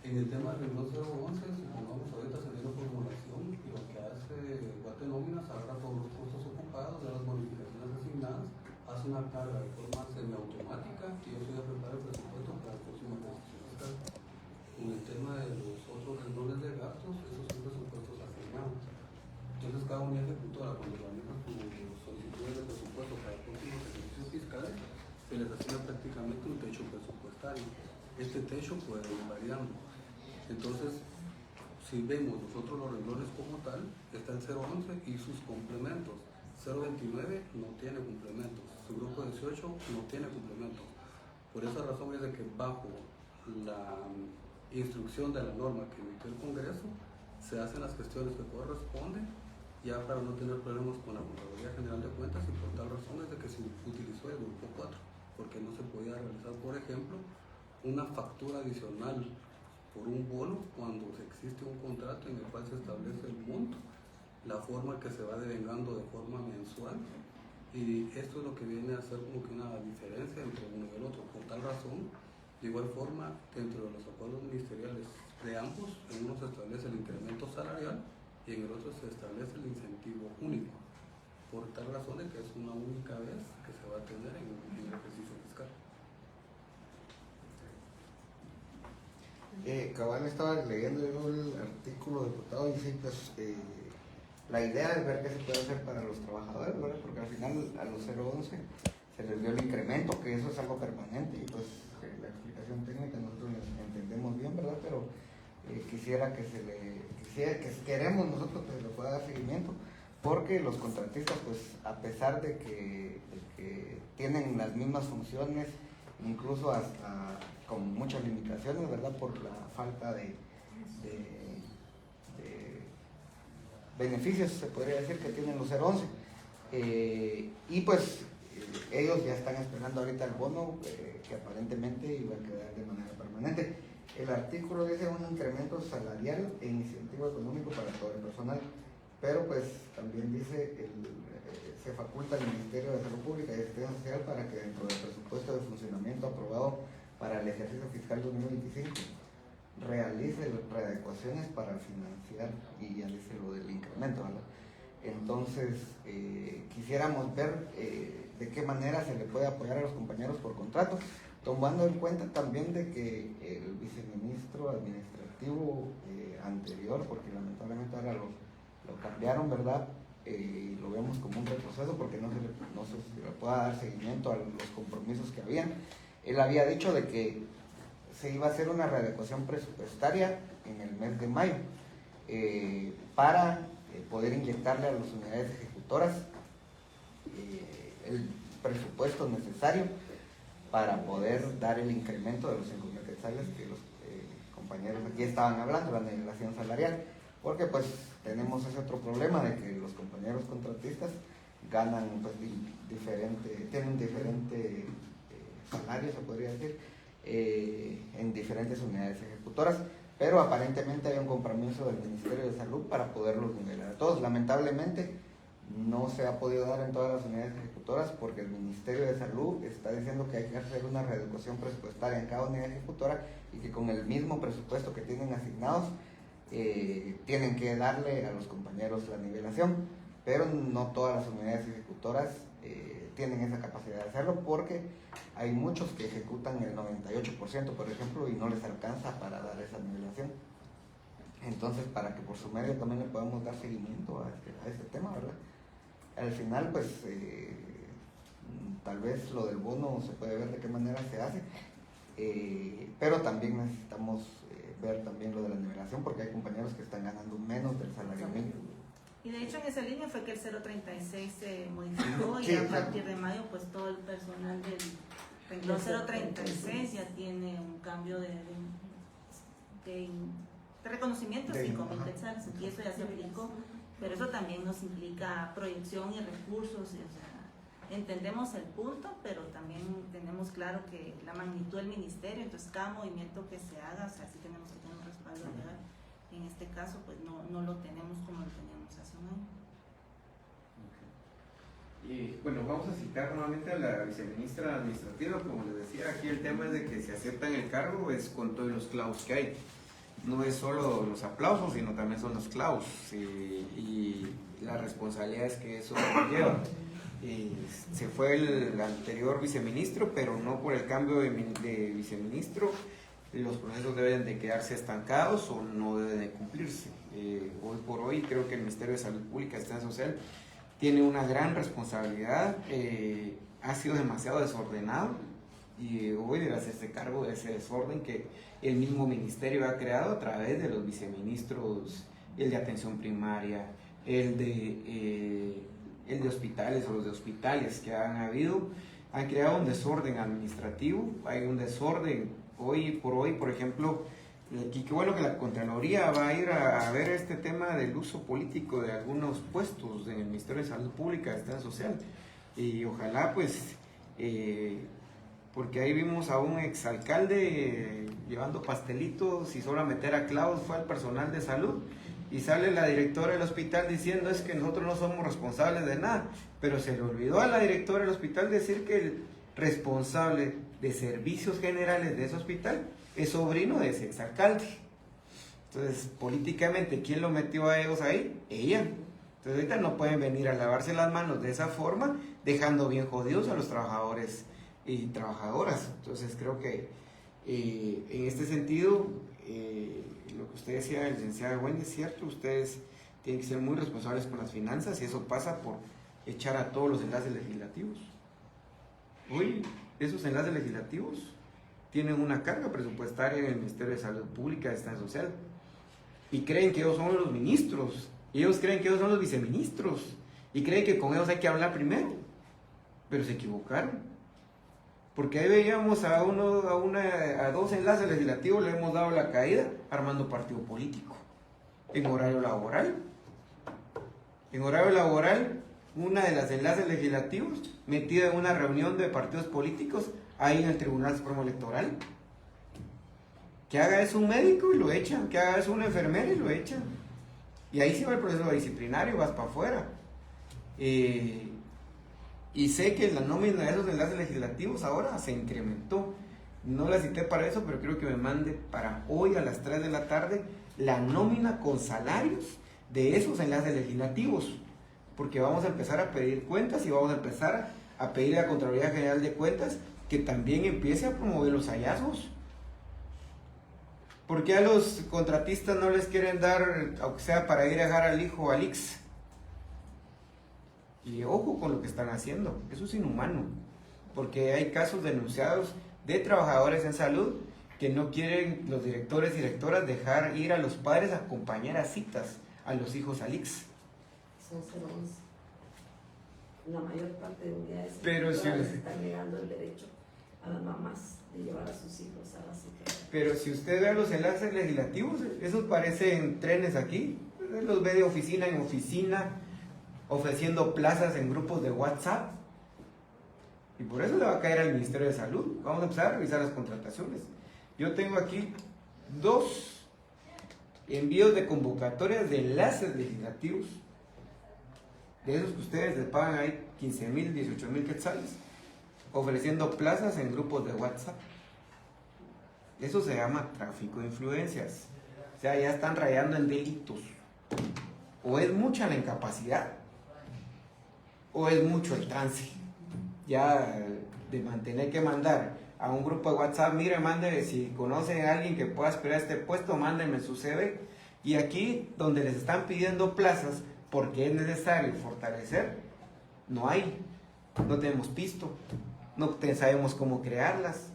En el tema del renglón 011, supongamos ahorita saliendo formulación, y lo que hace Guate Nóminas agarra todos los costos ocupados, de las bonificaciones asignadas, hace una carga de forma semiautomática y yo soy a preparar el presupuesto para la próxima ejecución fiscal. En el tema de los otros renglones de gastos, esos son presupuestos asignados. Entonces cada unidad ejecutora cuando realiza sus solicitudes de presupuesto para próximos ejercicios fiscales se se les asigna prácticamente un techo presupuestario. Este techo puede ir variando. Entonces, si vemos nosotros los renglones como tal, está el 011 y sus complementos. 029 no tiene complementos, su grupo 18 no tiene complementos. Por esa razón es de que bajo la instrucción de la norma que emitió el Congreso, se hacen las gestiones que corresponden, ya para no tener problemas con la Contraloría General de Cuentas, y por tal razón es de que se utilizó el grupo 4, porque no se podía realizar, por ejemplo, una factura adicional por un bono cuando existe un contrato en el cual se establece el monto, la forma que se va devengando de forma mensual, y esto es lo que viene a ser como que una diferencia entre uno y el otro. Por tal razón, de igual forma, dentro de los acuerdos ministeriales de ambos, en uno se establece el incremento salarial y en el otro se establece el incentivo único, por tal razón de que es una única vez que se va a tener en el ejercicio fiscal. Cabal, estaba leyendo yo el artículo, diputado, y sí, pues la idea es ver qué se puede hacer para los trabajadores, ¿verdad? Porque al final a los 011 se les dio el incremento, que eso es algo permanente, y pues la explicación técnica nosotros la entendemos bien, ¿verdad? Pero quisiera que queremos nosotros que se le pueda dar seguimiento, porque los contratistas, pues a pesar de que tienen las mismas funciones, incluso hasta con muchas limitaciones, ¿verdad? Por la falta de beneficios, se podría decir, que tienen los 011. Y pues ellos ya están esperando ahorita el bono, que aparentemente iba a quedar de manera permanente. El artículo dice un incremento salarial e incentivo económico para todo el personal, pero pues también dice se faculta al Ministerio de Salud Pública y Asistencia Social para que dentro del presupuesto de funcionamiento aprobado para el ejercicio fiscal 2025 realice readecuaciones para financiar, y ya dice lo del incremento, ¿verdad? Entonces quisiéramos ver de qué manera se le puede apoyar a los compañeros por contrato, tomando en cuenta también de que el viceministro administrativo anterior, porque lamentablemente ahora lo cambiaron, ¿verdad? Y lo vemos como un retroceso porque no se le pueda dar seguimiento a los compromisos que habían. Él había dicho de que se iba a hacer una readecuación presupuestaria en el mes de mayo para poder inyectarle a las unidades ejecutoras el presupuesto necesario para poder dar el incremento de los 5,000 quetzales que los compañeros aquí estaban hablando, la nivelación salarial, porque pues tenemos ese otro problema de que los compañeros contratistas ganan pues tienen diferente salario, se podría decir, en diferentes unidades ejecutoras, pero aparentemente hay un compromiso del Ministerio de Salud para poderlos nivelar a todos. Lamentablemente no se ha podido dar en todas las unidades ejecutoras porque el Ministerio de Salud está diciendo que hay que hacer una readecuación presupuestaria en cada unidad ejecutora y que con el mismo presupuesto que tienen asignados tienen que darle a los compañeros la nivelación, pero no todas las unidades ejecutoras tienen esa capacidad de hacerlo porque hay muchos que ejecutan el 98%, por ejemplo, y no les alcanza para dar esa nivelación. Entonces, para que por su medio también le podamos dar seguimiento a este tema, ¿verdad? Al final, pues, tal vez lo del bono se puede ver de qué manera se hace, pero también necesitamos ver también lo de la nivelación porque hay compañeros que están ganando menos del salario mínimo. Y de hecho en esa línea fue que el 036 se modificó y sí, a partir de mayo pues todo el personal del renglón 036 ya tiene un cambio de reconocimiento de 5,000 quetzales, y eso ya se aplicó, pero eso también nos implica proyección y recursos, o sea, entendemos el punto, pero también tenemos claro que la magnitud del ministerio, entonces cada movimiento que se haga, o sea, sí tenemos que tener un respaldo legal. En este caso, pues no lo tenemos como lo teníamos hace un año. Y bueno, vamos a citar nuevamente a la viceministra administrativa. Como les decía, aquí el tema es de que se aceptan el cargo es con todos los clavos que hay. No es solo los aplausos, sino también son los clavos y las responsabilidades que eso lleva. Se fue el anterior viceministro, pero no por el cambio de viceministro los procesos deben de quedarse estancados o no deben de cumplirse. Hoy por hoy creo que el Ministerio de Salud Pública y Asistencia Social tiene una gran responsabilidad ha sido demasiado desordenado y hoy debe hacerse cargo de ese desorden que el mismo ministerio ha creado a través de los viceministros, el de atención primaria, el de hospitales o los de hospitales que han habido, han creado un desorden administrativo, hay un desorden hoy, por ejemplo, y qué bueno que la Contraloría va a ir a ver este tema del uso político de algunos puestos en el Ministerio de Salud Pública, de Asistencia Social, y ojalá pues, porque ahí vimos a un exalcalde llevando pastelitos y solo a meter a clavos fue al personal de salud, y sale la directora del hospital diciendo es que nosotros no somos responsables de nada, pero se le olvidó a la directora del hospital decir que el responsable de servicios generales de ese hospital es sobrino de ese exalcalde. Entonces, políticamente, ¿quién lo metió a ellos ahí? Ella. Entonces, ahorita no pueden venir a lavarse las manos de esa forma, dejando bien jodidos a los trabajadores y trabajadoras. Entonces, creo que en este sentido, lo que usted decía, licenciada Wendy, es cierto, ustedes tienen que ser muy responsables con las finanzas y eso pasa por echar a todos los enlaces legislativos. Hoy, esos enlaces legislativos tienen una carga presupuestaria en el Ministerio de Salud Pública, de Asistencia Social, y creen que ellos son los ministros, y ellos creen que ellos son los viceministros, y creen que con ellos hay que hablar primero, pero se equivocaron, porque ahí veíamos a dos enlaces legislativos, le hemos dado la caída armando partido político, en horario laboral. En horario laboral, una de las enlaces legislativos metida en una reunión de partidos políticos ahí en el Tribunal Supremo Electoral. Que haga eso un médico y lo echan, que haga eso una enfermera y lo echan. Y ahí sí va el proceso disciplinario, vas para afuera. Y sé que la nómina de esos enlaces legislativos ahora se incrementó. No la cité para eso, pero creo que me mande para hoy a las 3 de la tarde la nómina con salarios de esos enlaces legislativos. Porque vamos a empezar a pedir cuentas y vamos a empezar a pedir a la Contraloría General de Cuentas que también empiece a promover los hallazgos. ¿Por qué a los contratistas no les quieren dar, aunque sea para ir a dejar al hijo al IX? Y ojo con lo que están haciendo, eso es inhumano, porque hay casos denunciados de trabajadores en salud que no quieren los directores y directoras dejar ir a los padres a acompañar a citas a los hijos al IX. Son 011. La mayor parte de unidades Pero si les están negando el derecho a las mamás de llevar a sus hijos a la cita. Pero si usted ve los enlaces legislativos, esos parecen trenes aquí, los ve de oficina en oficina, ofreciendo plazas en grupos de WhatsApp. Y por eso le va a caer al Ministerio de Salud. Vamos a empezar a revisar las contrataciones. Yo tengo aquí 2 envíos de convocatorias de enlaces legislativos, de esos que ustedes les pagan ahí 15,000, 18,000 quetzales, ofreciendo plazas en grupos de WhatsApp. Eso se llama tráfico de influencias. O sea, ya están rayando en delitos. O es mucha la incapacidad, o es mucho el trance. Ya de mantener que mandar a un grupo de WhatsApp, mire, mande, si conocen a alguien que pueda aspirar a este puesto, mándenme su CV. Y aquí, donde les están pidiendo plazas, porque es necesario fortalecer, no hay, no tenemos pisto, no sabemos cómo crearlas.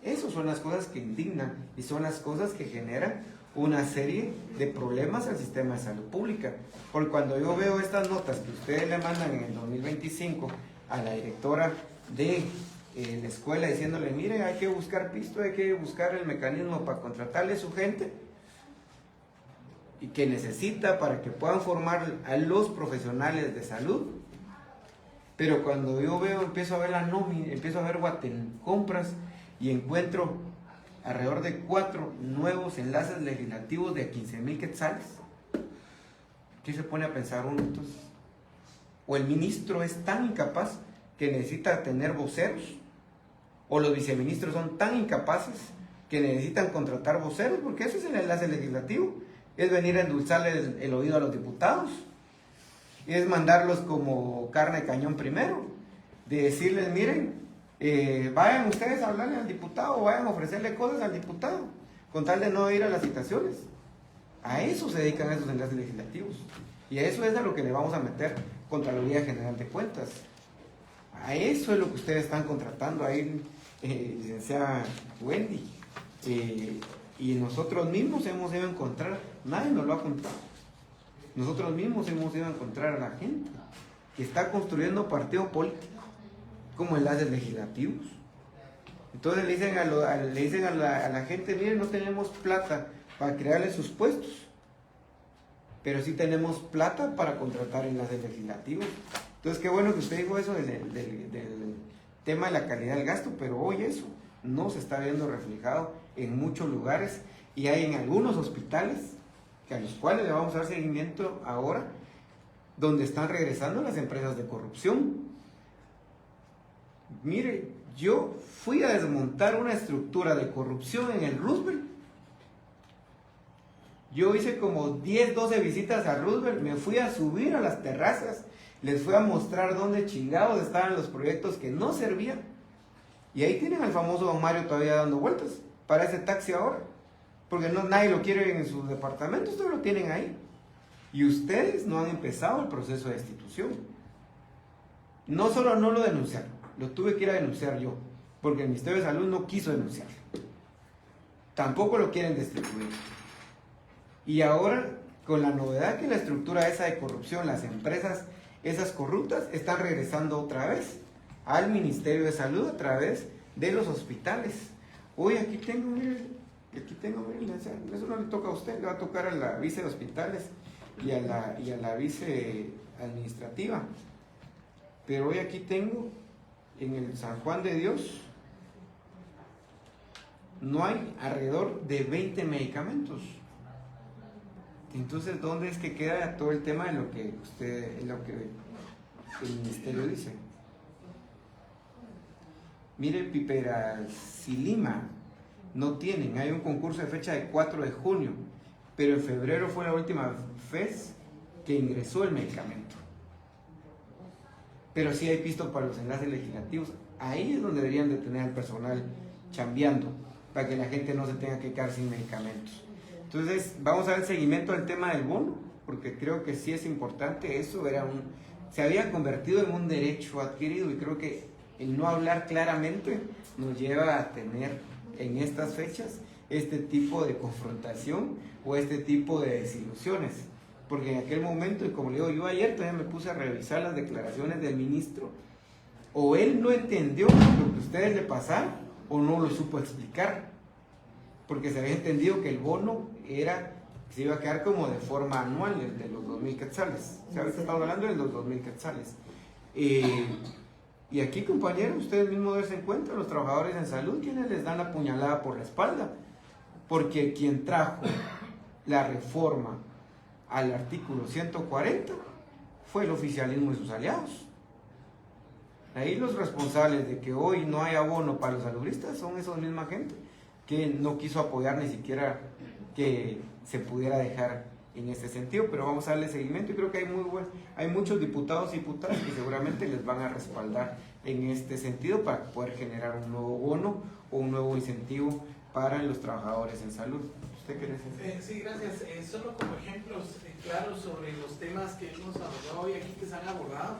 Esas son las cosas que indignan y son las cosas que generan una serie de problemas al sistema de salud pública. Porque cuando yo veo estas notas que ustedes le mandan en el 2025 a la directora de la escuela diciéndole, mire, hay que buscar pisto, hay que buscar el mecanismo para contratarle a su gente y que necesita para que puedan formar a los profesionales de salud. Pero cuando yo veo, empiezo a ver la nómina, empiezo a ver Guatemala y encuentro alrededor de 4 nuevos enlaces legislativos de 15,000 quetzales. ¿Qué se pone a pensar uno entonces? O el ministro es tan incapaz que necesita tener voceros, o los viceministros son tan incapaces que necesitan contratar voceros, porque ese es el enlace legislativo, es venir a endulzarle el oído a los diputados, es mandarlos como carne de cañón primero, de decirles, miren, vayan ustedes a hablarle al diputado, vayan a ofrecerle cosas al diputado, con tal de no ir a las citaciones. A eso se dedican esos enlaces legislativos, y a eso es a lo que le vamos a meter Contraloría General de Cuentas. A eso es lo que ustedes están contratando ahí, licenciada Wendy. Y nosotros mismos hemos ido a encontrar, nadie nos lo ha contado, nosotros mismos hemos ido a encontrar a la gente que está construyendo partido político como enlaces legislativos. Entonces le dicen a la gente, miren, no tenemos plata para crearle sus puestos, pero sí tenemos plata para contratar enlaces legislativos. Entonces qué bueno que usted dijo eso del tema de la calidad del gasto, pero hoy eso no se está viendo reflejado en muchos lugares, y hay en algunos hospitales a los cuales le vamos a dar seguimiento ahora, donde están regresando las empresas de corrupción. Mire, yo fui a desmontar una estructura de corrupción en el Roosevelt. Yo hice como 10, 12 visitas a Roosevelt, me fui a subir a las terrazas, les fui a mostrar dónde chingados estaban los proyectos que no servían. Y ahí tienen al famoso don Mario todavía dando vueltas para ese taxi ahora, porque nadie lo quiere en sus departamentos, todos lo tienen ahí. Y ustedes no han empezado el proceso de destitución. No solo no lo denunciaron, lo tuve que ir a denunciar yo, porque el Ministerio de Salud no quiso denunciarlo. Tampoco lo quieren destituir. Y ahora, con la novedad que la estructura esa de corrupción, las empresas, esas corruptas, están regresando otra vez al Ministerio de Salud a través de los hospitales. Hoy aquí tengo, miren, eso no le toca a usted, le va a tocar a la vice de hospitales y a la vice administrativa. Pero hoy aquí tengo, en el San Juan de Dios, no hay alrededor de 20 medicamentos. Entonces, ¿dónde es que queda todo el tema de lo que el ministerio dice? Mire, Piperacilima no tienen, hay un concurso de fecha de 4 de junio, pero en febrero fue la última vez que ingresó el medicamento. Pero sí hay pisto para los enlaces legislativos. Ahí es donde deberían de tener al personal chambeando, para que la gente no se tenga que quedar sin medicamentos. Entonces, vamos a dar seguimiento al tema del bono, porque creo que sí es importante. Eso se había convertido en un derecho adquirido, y creo que el no hablar claramente nos lleva a tener en estas fechas este tipo de confrontación o este tipo de desilusiones. Porque en aquel momento, y como le digo, yo ayer todavía me puse a revisar las declaraciones del ministro, o él no entendió lo que ustedes le pasaron, o no lo supo explicar, porque se había entendido que el bono se iba a quedar como de forma anual, el de los 2,000 quetzales. O sea, ahorita estamos hablando de los 2,000 quetzales. Y aquí, compañeros, ustedes mismos dense cuenta, los trabajadores en salud, quienes les dan la puñalada por la espalda, porque quien trajo la reforma al artículo 140 fue el oficialismo y sus aliados. Ahí los responsables de que hoy no hay abono para los saludistas son esa misma gente que no quiso apoyar ni siquiera que se pudiera dejar en este sentido, pero vamos a darle seguimiento, y creo que hay muchos diputados y diputadas que seguramente les van a respaldar en este sentido para poder generar un nuevo bono o un nuevo incentivo para los trabajadores en salud. ¿Usted qué dice? Sí, gracias. Solo como ejemplos claros sobre los temas que hemos abordado hoy aquí, que se han abordado,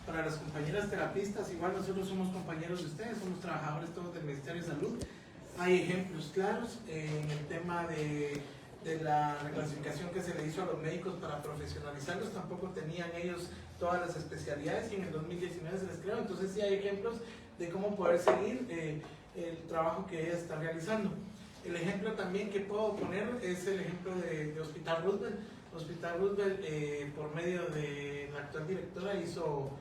para las compañeras terapistas, igual nosotros somos compañeros de ustedes, somos trabajadores todos del Ministerio de Salud. Hay ejemplos claros en el tema de la reclasificación que se le hizo a los médicos para profesionalizarlos. Tampoco tenían ellos todas las especialidades, y en el 2019 se les creó. Entonces sí hay ejemplos de cómo poder seguir el trabajo que ella está realizando. El ejemplo también que puedo poner es el ejemplo de Hospital Roosevelt. Hospital Roosevelt, por medio de la actual directora, hizo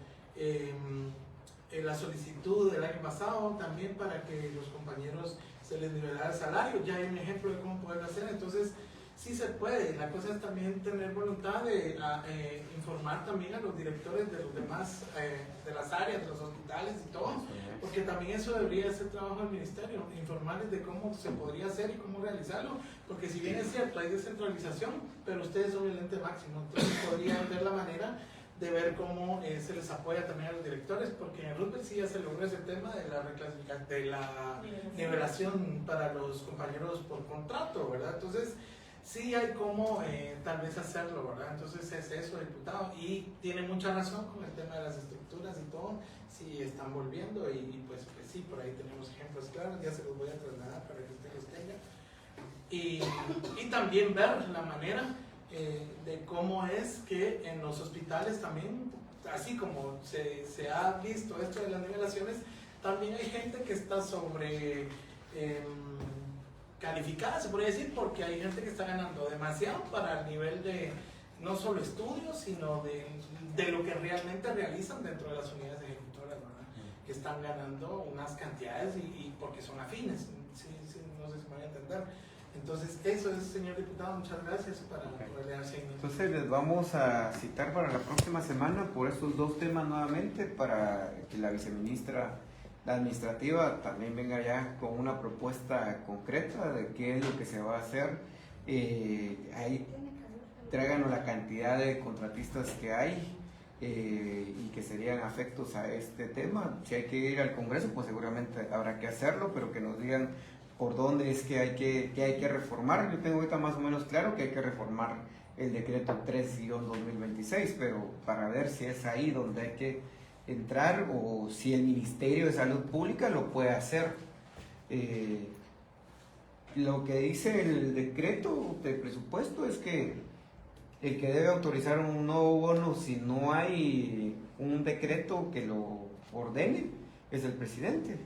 la solicitud del año pasado también para que los compañeros se les nivelara el salario. Ya hay un ejemplo de cómo poderlo hacer. Entonces sí se puede. La cosa es también tener voluntad de informar también a los directores de los demás, de las áreas, de los hospitales y todo, porque también eso debería ser trabajo del ministerio, informarles de cómo se podría hacer y cómo realizarlo, porque si bien es cierto, hay descentralización, pero ustedes son el ente máximo. Entonces podrían ver la manera de ver cómo se les apoya también a los directores, porque en Roosevelt sí ya se logró ese tema de la reclasificación, de la nivelación para los compañeros por contrato, ¿verdad? Entonces sí hay cómo tal vez hacerlo, ¿verdad? Entonces es eso, diputado, y tiene mucha razón con el tema de las estructuras y todo, sí están volviendo y pues sí, por ahí tenemos ejemplos claros, ya se los voy a trasladar para que usted los tenga. Y también ver la manera de cómo es que en los hospitales también, así como se ha visto esto de las nivelaciones, también hay gente que está sobre calificada, se podría decir, porque hay gente que está ganando demasiado para el nivel de no solo estudios, sino de lo que realmente realizan dentro de las unidades ejecutoras, ¿verdad? Que están ganando unas cantidades y porque son afines, sí, no sé si me voy a entender. Entonces, eso es, señor diputado, muchas gracias para poderle dar seguimiento. Entonces les vamos a citar para la próxima semana por estos dos temas nuevamente, para que la viceministra, la administrativa, también venga ya con una propuesta concreta de qué es lo que se va a hacer. Ahí tráiganos la cantidad de contratistas que hay y que serían afectos a este tema. Si hay que ir al Congreso, pues seguramente habrá que hacerlo, pero que nos digan por dónde es que hay que reformar. Yo tengo ahorita más o menos claro que hay que reformar el decreto 3-2026, pero para ver si es ahí donde hay que entrar o si el Ministerio de Salud Pública lo puede hacer. Lo que dice el decreto de presupuesto es que el que debe autorizar un nuevo bono, si no hay un decreto que lo ordene, es el presidente.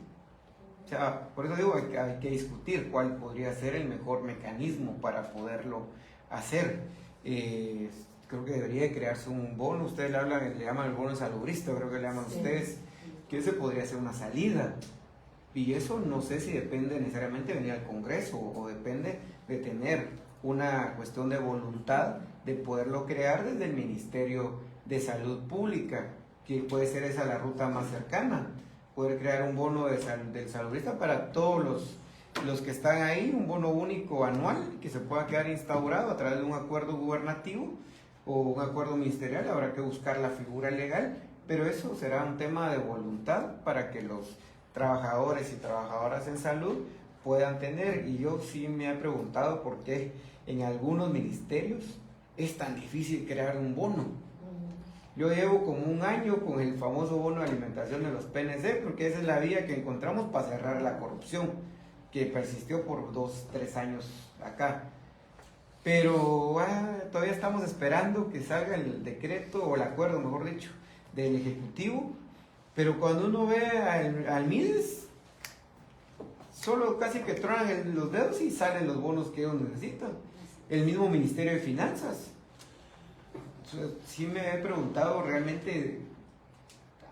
O sea, por eso digo, hay que discutir cuál podría ser el mejor mecanismo para poderlo hacer. Creo que debería de crearse un bono, ustedes le llaman el bono salubrista, creo que le llaman ustedes, que ese podría ser una salida. Y eso no sé si depende necesariamente de venir al Congreso o depende de tener una cuestión de voluntad de poderlo crear desde el Ministerio de Salud Pública, que puede ser esa la ruta más cercana. Poder crear un bono del salubrista para todos los que están ahí, un bono único anual que se pueda quedar instaurado a través de un acuerdo gubernativo o un acuerdo ministerial. Habrá que buscar la figura legal, pero eso será un tema de voluntad para que los trabajadores y trabajadoras en salud puedan tener. Y yo sí me he preguntado por qué en algunos ministerios es tan difícil crear un bono. Yo llevo como un año con el famoso bono de alimentación de los PNC, porque esa es la vía que encontramos para cerrar la corrupción, que persistió por 2-3 años acá. Pero todavía estamos esperando que salga el decreto, o el acuerdo, mejor dicho, del Ejecutivo. Pero cuando uno ve al MIDES, solo casi que tronan los dedos y salen los bonos que ellos necesitan. El mismo Ministerio de Finanzas. Sí me he preguntado, realmente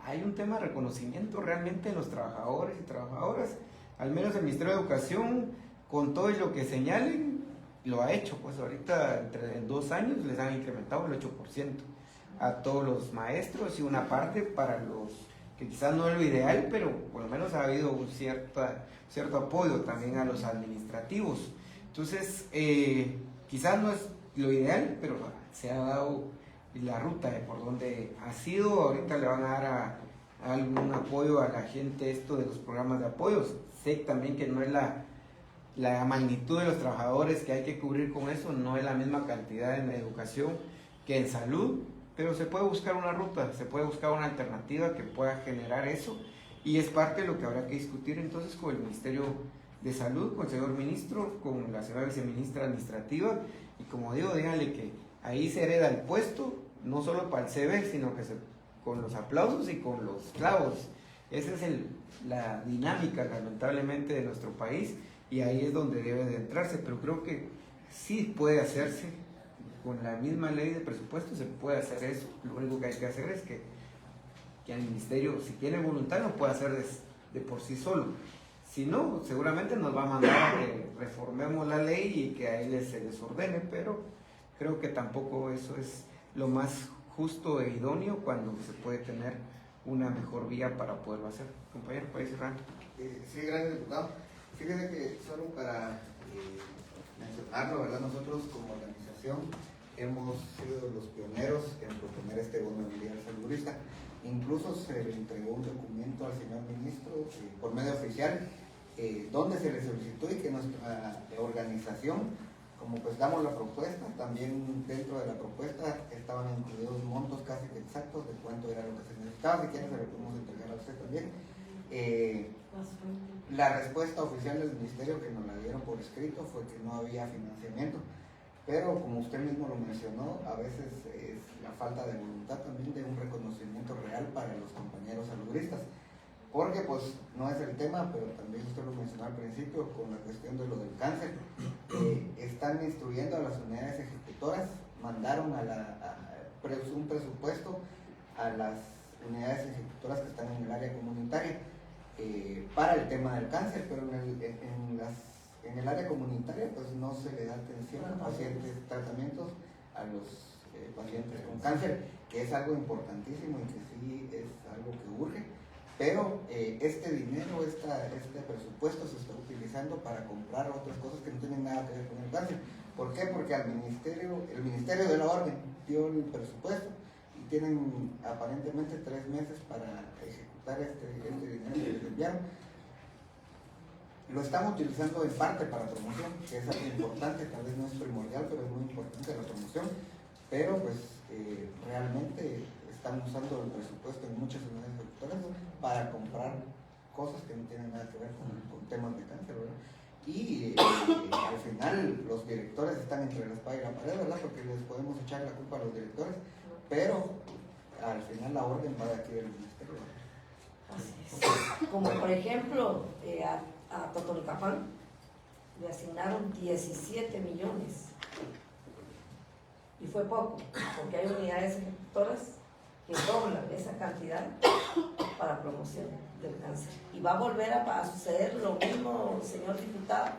hay un tema de reconocimiento realmente en los trabajadores y trabajadoras. Al menos el Ministerio de Educación, con todo lo que señalen, lo ha hecho. Pues ahorita en 2 años les han incrementado el 8% a todos los maestros y una parte para los que quizás no es lo ideal, pero por lo menos ha habido un cierto apoyo también a los administrativos. Entonces, quizás no es lo ideal, pero se ha dado la ruta de por donde ha sido. Ahorita le van a dar algún apoyo a la gente esto de los programas de apoyos. Sé también que no es la magnitud de los trabajadores que hay que cubrir con eso, no es la misma cantidad en educación que en salud, pero se puede buscar una ruta, se puede buscar una alternativa que pueda generar eso, y es parte de lo que habrá que discutir entonces con el Ministerio de Salud, con el señor ministro, con la señora viceministra administrativa, y como digo, díganle que ahí se hereda el puesto, no solo para el CV, sino que con los aplausos y con los clavos. Esa es la dinámica, lamentablemente, de nuestro país, y ahí es donde debe de entrarse, pero creo que sí puede hacerse, con la misma ley de presupuesto se puede hacer eso. Lo único que hay que hacer es que el ministerio, si tiene voluntad, lo puede hacer de por sí solo. Si no, seguramente nos va a mandar a que reformemos la ley y que a él se les ordene, pero creo que tampoco eso es lo más justo e idóneo cuando se puede tener una mejor vía para poderlo hacer. Compañero, ¿puede cerrar? Sí, gracias, diputado. Fíjese que solo para mencionarlo, ¿verdad? Nosotros como organización hemos sido los pioneros en proponer este bono familiar salubrista. Incluso se le entregó un documento al señor ministro por medio oficial donde se le solicitó y que nuestra organización como pues damos la propuesta, también dentro de la propuesta estaban incluidos montos casi que exactos de cuánto era lo que se necesitaba. Si quieren se lo podemos entregar a usted también. La respuesta oficial del ministerio que nos la dieron por escrito fue que no había financiamiento, pero como usted mismo lo mencionó, a veces es la falta de voluntad también de un reconocimiento real para los compañeros salubristas, porque pues no es el tema, pero también usted lo mencionó al principio con la cuestión de lo del cáncer. Están instruyendo a las unidades ejecutoras, mandaron un presupuesto a las unidades ejecutoras que están en el área comunitaria para el tema del cáncer, pero en el área comunitaria pues no se le da atención a pacientes, tratamientos a los pacientes con cáncer, que es algo importantísimo y que sí es algo que urge, pero este dinero, este presupuesto se está utilizando para comprar otras cosas que no tienen nada que ver con el cáncer. ¿Por qué? Porque el Ministerio de la Orden dio el presupuesto y tienen aparentemente 3 meses para ejecutar este dinero que les enviaron. Lo están utilizando en parte para promoción, que es algo importante, tal vez no es primordial, pero es muy importante la promoción, pero pues realmente están usando el presupuesto en muchas unidades ejecutoras para comprar cosas que no tienen nada que ver con temas de cáncer, ¿verdad? Y al final los directores están entre la espada y la pared, ¿verdad? Porque les podemos echar la culpa a los directores, pero al final la orden va de aquí del ministerio, ¿verdad? Así es. Como por ejemplo, a Totonicapán le asignaron 17 millones y fue poco, porque hay unidades ejecutoras que doblan esa cantidad para promoción del cáncer. Y va a volver a suceder lo mismo, señor diputado,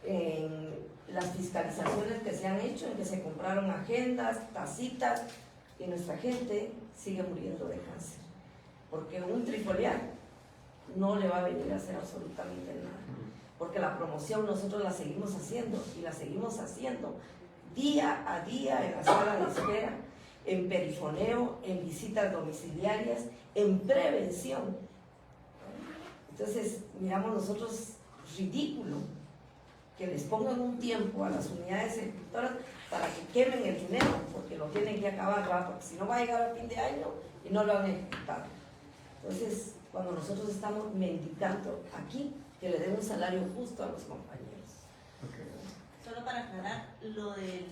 en las fiscalizaciones que se han hecho, en que se compraron agendas, tacitas, y nuestra gente sigue muriendo de cáncer. Porque un trifoliar no le va a venir a hacer absolutamente nada. Porque la promoción nosotros la seguimos haciendo, y la seguimos haciendo día a día en la sala de espera, en perifoneo, en visitas domiciliarias, en prevención. Entonces, miramos nosotros ridículo que les pongan un tiempo a las unidades ejecutoras para que quemen el dinero, porque lo tienen que acabar, ¿verdad? Porque si no va a llegar a fin de año y no lo han ejecutado. Entonces, cuando nosotros estamos mendicando aquí, que le den un salario justo a los compañeros. Okay. Solo para aclarar, lo del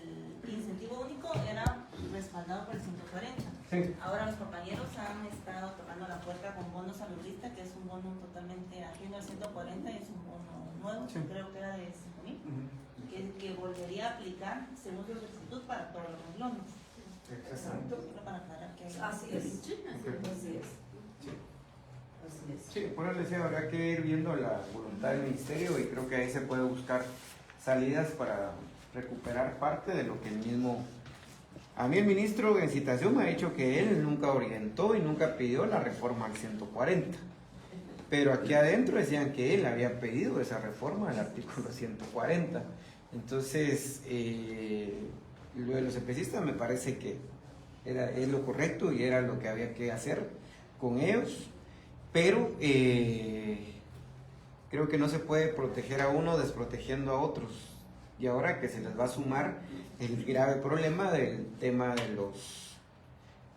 incentivo único era respaldado por el 140. Sí. Ahora los compañeros han estado tocando la puerta con bono saludista, que es un bono totalmente ajeno al 140 y es un bono nuevo, Sí. Creo que era de 5.000, que volvería a aplicar según su solicitud para todos los renglones. Exacto. Solo para aclarar que Así es. Okay. Así es. Sí. Así es. Sí, por eso les decía, habrá que ir viendo la voluntad del ministerio y creo que ahí se puede buscar salidas para recuperar parte de lo que el mismo... A mí el ministro en citación me ha dicho que él nunca orientó y nunca pidió la reforma al 140, pero aquí adentro decían que él había pedido esa reforma al artículo 140. Entonces, lo de los especistas me parece que es lo correcto y era lo que había que hacer con ellos, pero creo que no se puede proteger a uno desprotegiendo a otros, y ahora que se les va a sumar el grave problema del tema de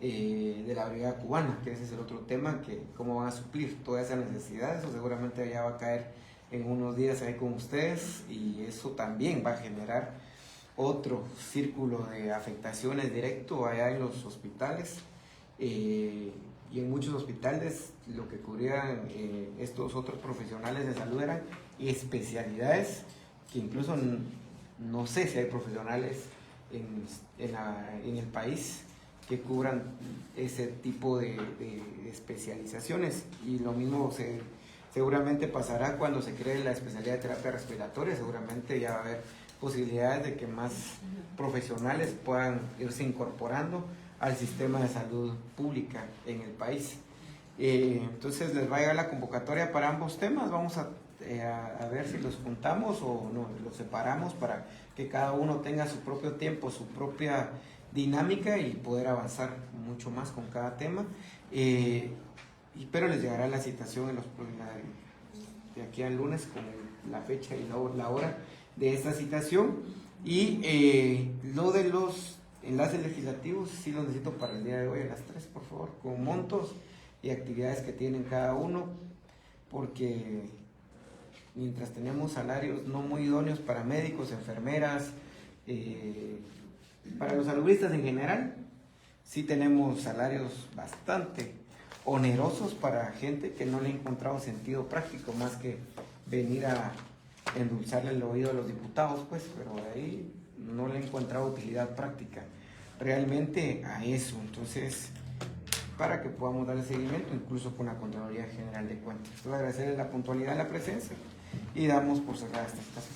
de la brigada cubana, que ese es el otro tema, que cómo van a suplir toda esa necesidad. Eso seguramente ya va a caer en unos días ahí con ustedes, y eso también va a generar otro círculo de afectaciones directo allá en los hospitales, y en muchos hospitales lo que cubrían estos otros profesionales de salud eran especialidades que incluso no sé si hay profesionales en el país que cubran ese tipo de especializaciones, y lo mismo seguramente pasará cuando se cree la especialidad de terapia respiratoria. Seguramente ya va a haber posibilidades de que más profesionales puedan irse incorporando al sistema de salud pública en el país. Entonces les va a llegar la convocatoria para ambos temas. Vamos a ver si los juntamos o no, los separamos para que cada uno tenga su propio tiempo, su propia dinámica y poder avanzar mucho más con cada tema. Pero les llegará la citación de aquí aquí al lunes con la fecha y la hora de esta citación. Y lo de los enlaces legislativos sí los necesito para el día de hoy a las 3, por favor, con montos y actividades que tienen cada uno, porque mientras tenemos salarios no muy idóneos para médicos, enfermeras, para los salubristas en general, sí tenemos salarios bastante onerosos para gente que no le ha encontrado sentido práctico más que venir a endulzarle el oído a los diputados, pues, pero de ahí no le he encontrado utilidad práctica realmente a eso. Entonces, para que podamos darle seguimiento, incluso con la Contraloría General de Cuentas. Quiero agradecerles la puntualidad de la presencia y damos por cerrada esta situación.